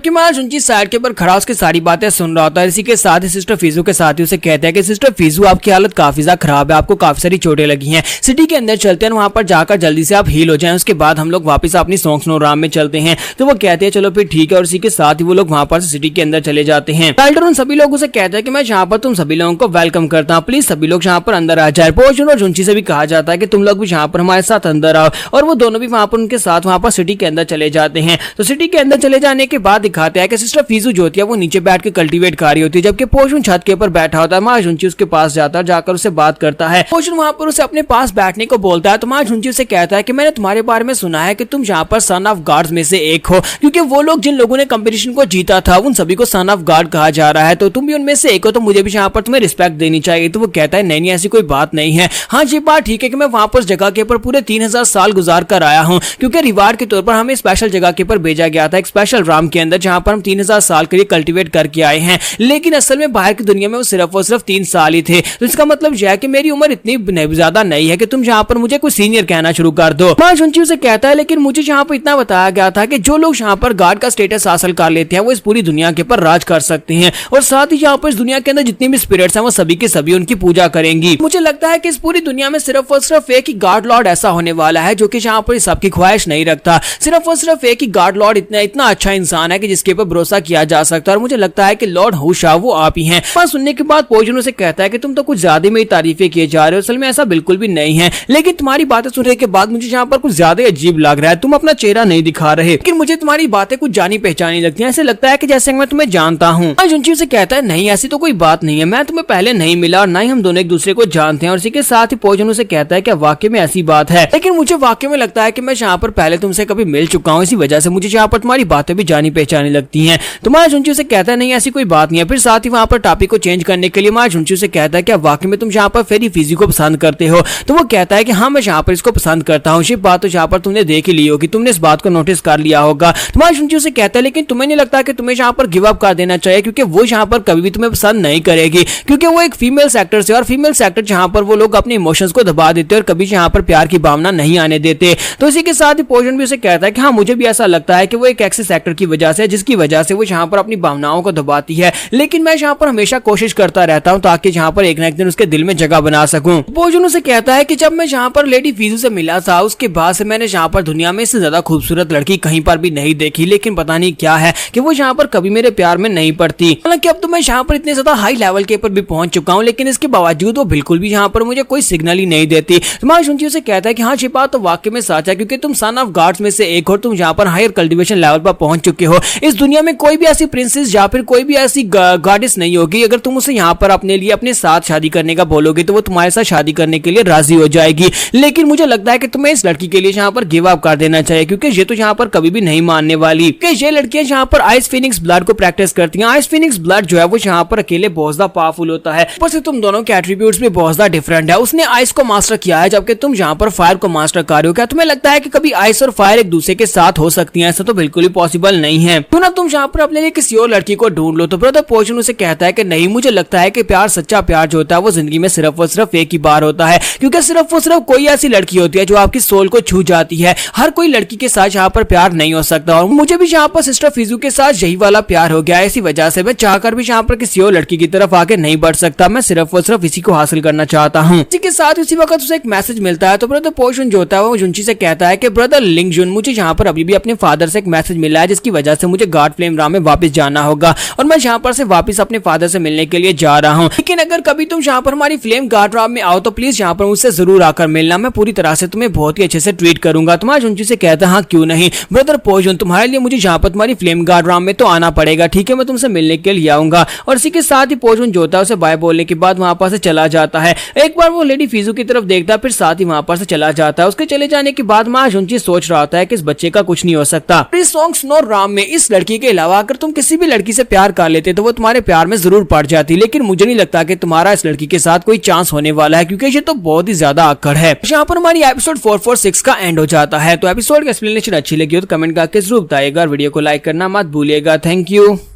साइड के ऊपर खड़ा उसकी सारी बातें सुन रहा होता है। इसी के साथ ही सिस्टर फीजू के साथ ही उसे कहता है कि सिस्टर फीजू आपकी हालत काफी ज्यादा खराब है, आपको काफी सारी चोटें लगी हैं, सिटी के अंदर चलते हैं, वहां पर जाकर जल्दी से आप हील हो जाएं, उसके बाद हम लोग वापस अपनी सोंग्सनोराम में चलते हैं। तो वो कहते हैं चलो फिर ठीक है, और इसी के साथ ही वो लोग वहां पर सिटी के अंदर चले जाते हैं। टाइल्टर उन सभी लोगों से कहता है कि मैं यहाँ पर तुम सभी लोगों को वेलकम करता हूँ, प्लीज सभी लोग यहाँ पर अंदर आ जाए। पोर्शन और जुंची से भी कहा जाता है कि तुम लोग भी यहाँ पर हमारे साथ अंदर आओ, और वो दोनों भी वहां पर उनके साथ वहां पर सिटी के अंदर चले जाते हैं। तो सिटी के अंदर चले जाने के बाद दिखाते हैं कि सिस्टर फीजू जो होती है वो नीचे बैठ के कल्टीवेट कर रही होती है, जबकि पोर्शन छत के ऊपर बैठा होता है। माँ जुंची उसके पास जाता है, जाकर उससे बात करता है। पोर्शन वहां पर उसे अपने पास बैठने को बोलता है। तो माँ जुंची उसे कहता है कि मैंने तुम्हारे बारे में सुना है कि तुम यहाँ पर सन ऑफ गॉड्स में से एक हो, क्योंकि वो लोग जिन लोगों ने कंपटीशन को जीता था उन सभी को सन ऑफ गॉड कहा जा रहा है, तो तुम भी उनमें से एक हो, तो मुझे भी यहाँ पर तुम्हें रिस्पेक्ट देनी चाहिए। तो वो कहता है नहीं ऐसी कोई बात नहीं है। हाँ ये बात ठीक है कि मैं वहां पर जगह के ऊपर पूरे 3000 साल गुजार कर आया हूँ, क्योंकि रिवार्ड के तौर पर हमें स्पेशल जगह के ऊपर भेजा गया था, एक स्पेशल राम के अंदर, जहां पर हम 3000 साल के लिए कल्टीवेट करके आए हैं। लेकिन असल में बाहर की दुनिया में वो सिर्फ और सिर्फ 3 साल ही थे। तो इसका मतलब यह है कि मेरी उम्र इतनी ज्यादा नहीं है कि तुम यहाँ पर मुझे कोई सीनियर कहना शुरू कर दो। मां जुंची उसे कहता है लेकिन मुझे यहाँ पर इतना बताया गया था कि जो लोग यहाँ पर गॉड का स्टेटस हासिल कर लेते हैं वो इस पूरी दुनिया के ऊपर राज कर सकते हैं, और साथ ही यहाँ पर इस दुनिया के अंदर जितनी भी स्पिरिट्स हैं वो सभी के सभी उनकी पूजा करेंगी। मुझे लगता है कि इस पूरी दुनिया में सिर्फ और सिर्फ एक ही गॉड लॉर्ड ऐसा होने वाला है जो कि यहाँ पर सबकी ख्वाहिश नहीं रखता। सिर्फ और सिर्फ एक ही गॉड लॉर्ड इतना अच्छा इंसान है कि जिसके ऊपर भरोसा किया जा सकता है, और मुझे लगता है कि लॉर्ड हुशा वो आप ही हैं। पर सुनने के बाद पोजन उसे कहता है कि तुम तो कुछ ज्यादा मेरी तारीफें किए जा रहे हो, असल में ऐसा बिल्कुल भी नहीं है, लेकिन तुम्हारी बातें सुनने के बाद मुझे यहाँ पर कुछ ज्यादा अजीब लग रहा है। तुम अपना चेहरा नहीं दिखा रहे, लेकिन मुझे तुम्हारी बातें कुछ जानी पहचानी लगती है, ऐसे लगता है कि जैसे मैं तुम्हें जानता हूँ। जुंची उसे कहता है नहीं ऐसी तो कोई बात नहीं है, मैं तुम्हें पहले नहीं मिला और ना ही हम दोनों एक दूसरे को जानते हैं। और इसी के साथ ही पोजन उसे कहता है कि वाकई में ऐसी बात है, लेकिन मुझे वाकई में लगता है कि मैं यहाँ पर पहले तुमसे कभी मिल चुका हूँ, इसी वजह से मुझे यहाँ पर तुम्हारी बातें भी जानी पहचानी लगती हैं। तो माँ जुंची उसे कहता है नहीं ऐसी कोई बात नहीं है। फिर साथ ही वहाँ पर टॉपिक को चेंज करने के लिए माँ जुंची उसे कहता है कि वाकई में तुम यहाँ पर फेरी फिजी को पसंद करते हो। तो वो कहता है कि हाँ मैं यहाँ पर इसको पसंद करता हूँ। ये बात तो यहाँ पर तुमने देख ही ली होगी, तुमने इस बात को नोटिस कर लिया होगा। तो माँ जुंची उसे कहता है लेकिन तुम्हें नहीं लगता कि तुम्हें यहाँ पर गिव अप कर देना चाहिए, क्योंकि वो यहाँ पर कभी भी तुम्हें पसंद नहीं करेगी, क्योंकि वो एक फीमेल सेक्टर से, और फीमेल सेक्टर जहाँ पर वो लोग अपने इमोशंस को दबा देते हैं और कभी यहाँ पर प्यार की भावना नहीं आने देते। तो इसी के साथ ही पोजन भी उसे कहता है कि हाँ मुझे भी ऐसा लगता है कि वो एक एक्सेस सेक्टर की वजह से, जिसकी वजह से वो यहाँ पर अपनी भावनाओं को दबाती है, लेकिन मैं यहाँ पर हमेशा कोशिश करता रहता हूँ ताकि यहाँ पर एक ना एक दिन उसके दिल में जगह बना सकूं। पोजन उसे कहता है कि जब मैं यहाँ पर लेडी फीजू से मिला था उसके बाद से मैंने यहाँ पर दुनिया में इससे ज्यादा खूबसूरत लड़की कहीं पर भी नहीं देखी, लेकिन पता नहीं क्या है कि वो यहाँ पर कभी मेरे प्यार में नहीं पड़ती। हालांकि अब तो मैं यहाँ पर इतने ज्यादा हाई लेवल के ऊपर भी पहुंच चुका हूँ, लेकिन इसके बावजूद वो बिल्कुल भी यहाँ पर मुझे कोई सिग्नल ही नहीं देती। तो माँ जुंची उसे कहता है कि हाँ ये बात तो वाकई में सच है, क्योंकि तुम सन ऑफ गॉड्स में से एक हो, तुम यहाँ पर हायर कल्टीवेशन लेवल पर पहुंच चुके हो। इस दुनिया में कोई भी ऐसी प्रिंसेस या फिर कोई भी ऐसी गॉडेस नहीं होगी, अगर तुम उसे यहाँ पर अपने लिए अपने साथ शादी करने का बोलोगे तो वो तुम्हारे साथ शादी करने के लिए राजी हो जाएगी। लेकिन मुझे लगता है कि तुम्हें इस लड़की के लिए यहाँ पर गिव अप कर देना चाहिए, क्योंकि ये तो यहाँ पर कभी भी नहीं मानने वाली। ये लड़कियां यहाँ पर आइस फिनिक्स ब्लड को प्रैक्टिस करती हैं। आइस फिनिक्स ब्लड जो है वो यहाँ पर अकेले बहुत ज्यादा पावरफुल होता है, ऊपर से तुम दोनों के एट्रीब्यूट्स भी बहुत ज्यादा डिफरेंट है। उसने आइस को मास्टर किया है जबकि तुम यहाँ पर फायर को मास्टर कर रहे हो। क्या तुम्हें लगता है कि कभी आइस और फायर एक दूसरे के साथ हो सकती है? ऐसा तो बिल्कुल ही पॉसिबल नहीं है। क्यों ना तुम यहाँ पर अपने लिए किसी और लड़की को ढूंढ लो। तो ब्रदर पोर्शन उसे कहता है कि नहीं, मुझे लगता है कि प्यार, सच्चा प्यार जो होता है वो जिंदगी में सिर्फ और सिर्फ एक ही बार होता है, क्योंकि सिर्फ और सिर्फ कोई ऐसी लड़की होती है जो आपकी सोल को छू जाती है। हर कोई लड़की के साथ यहाँ पर प्यार नहीं हो सकता, और मुझे भी यहाँ पर सिस्टर फीजू के साथ यही वाला प्यार हो गया है। इसी वजह से मैं चाहकर भी यहाँ पर किसी और लड़की की तरफ आगे नहीं बढ़ सकता, मैं सिर्फ और सिर्फ इसी को हासिल करना चाहता हूँ। इसी के साथ उसी वक्त उसे एक मैसेज मिलता है। तो ब्रदर पोर्शन जो होता है वो जुंची से कहता है कि ब्रदर लिंगजुन, मुझे यहाँ पर अभी भी अपने फादर से एक मैसेज मिला है, जिसकी वजह से मुझे गॉड फ्लेम राम में वापस जाना होगा, और मैं यहाँ पर से वापस अपने फादर से मिलने के लिए जा रहा हूँ। लेकिन अगर कभी तुम यहाँ पर हमारी फ्लेम गॉड राम में आओ तो प्लीज यहाँ पर मुझसे जरूर आकर मिलना, मैं पूरी तरह से तुम्हें बहुत ही अच्छे से ट्रीट करूंगा। तुम्हारा जुंची से कहता है हाँ क्यों नहीं ब्रदर पोर्शन, तुम्हारे लिए मुझे यहाँ पर तुम्हारी फ्लेम गॉड राम में तो आना पड़ेगा, ठीक है मैं तुमसे मिलने के लिए आऊंगा। और इसी के साथ ही पोर्शन जो होता है उसे बाय बोलने के बाद वहां पर से चला जाता है। एक बार वो लेडी फीजू की तरफ देखता है, फिर साथ ही वहां पर से चला जाता है। उसके चले जाने के बाद माँ जुंची सोच रहा होता है कि इस बच्चे का कुछ नहीं हो सकता। इस सॉन्ग स्नो राम में इस लड़की के अलावा अगर तुम किसी भी लड़की से प्यार कर लेते तो वो तुम्हारे प्यार में जरूर पड़ जाती, लेकिन मुझे नहीं लगता कि तुम्हारा इस लड़की के साथ कोई चांस होने वाला है, क्योंकि ये तो बहुत ही ज्यादा आकड़ है। यहाँ पर हमारी एपिसोड 446 का एंड हो जाता है। तो एपिसोड की एक्सप्लेनेशन अच्छी लगी हो तो कमेंट करके जरूर बताइएगा, वीडियो को लाइक करना मत भूलिएगा। Thank you.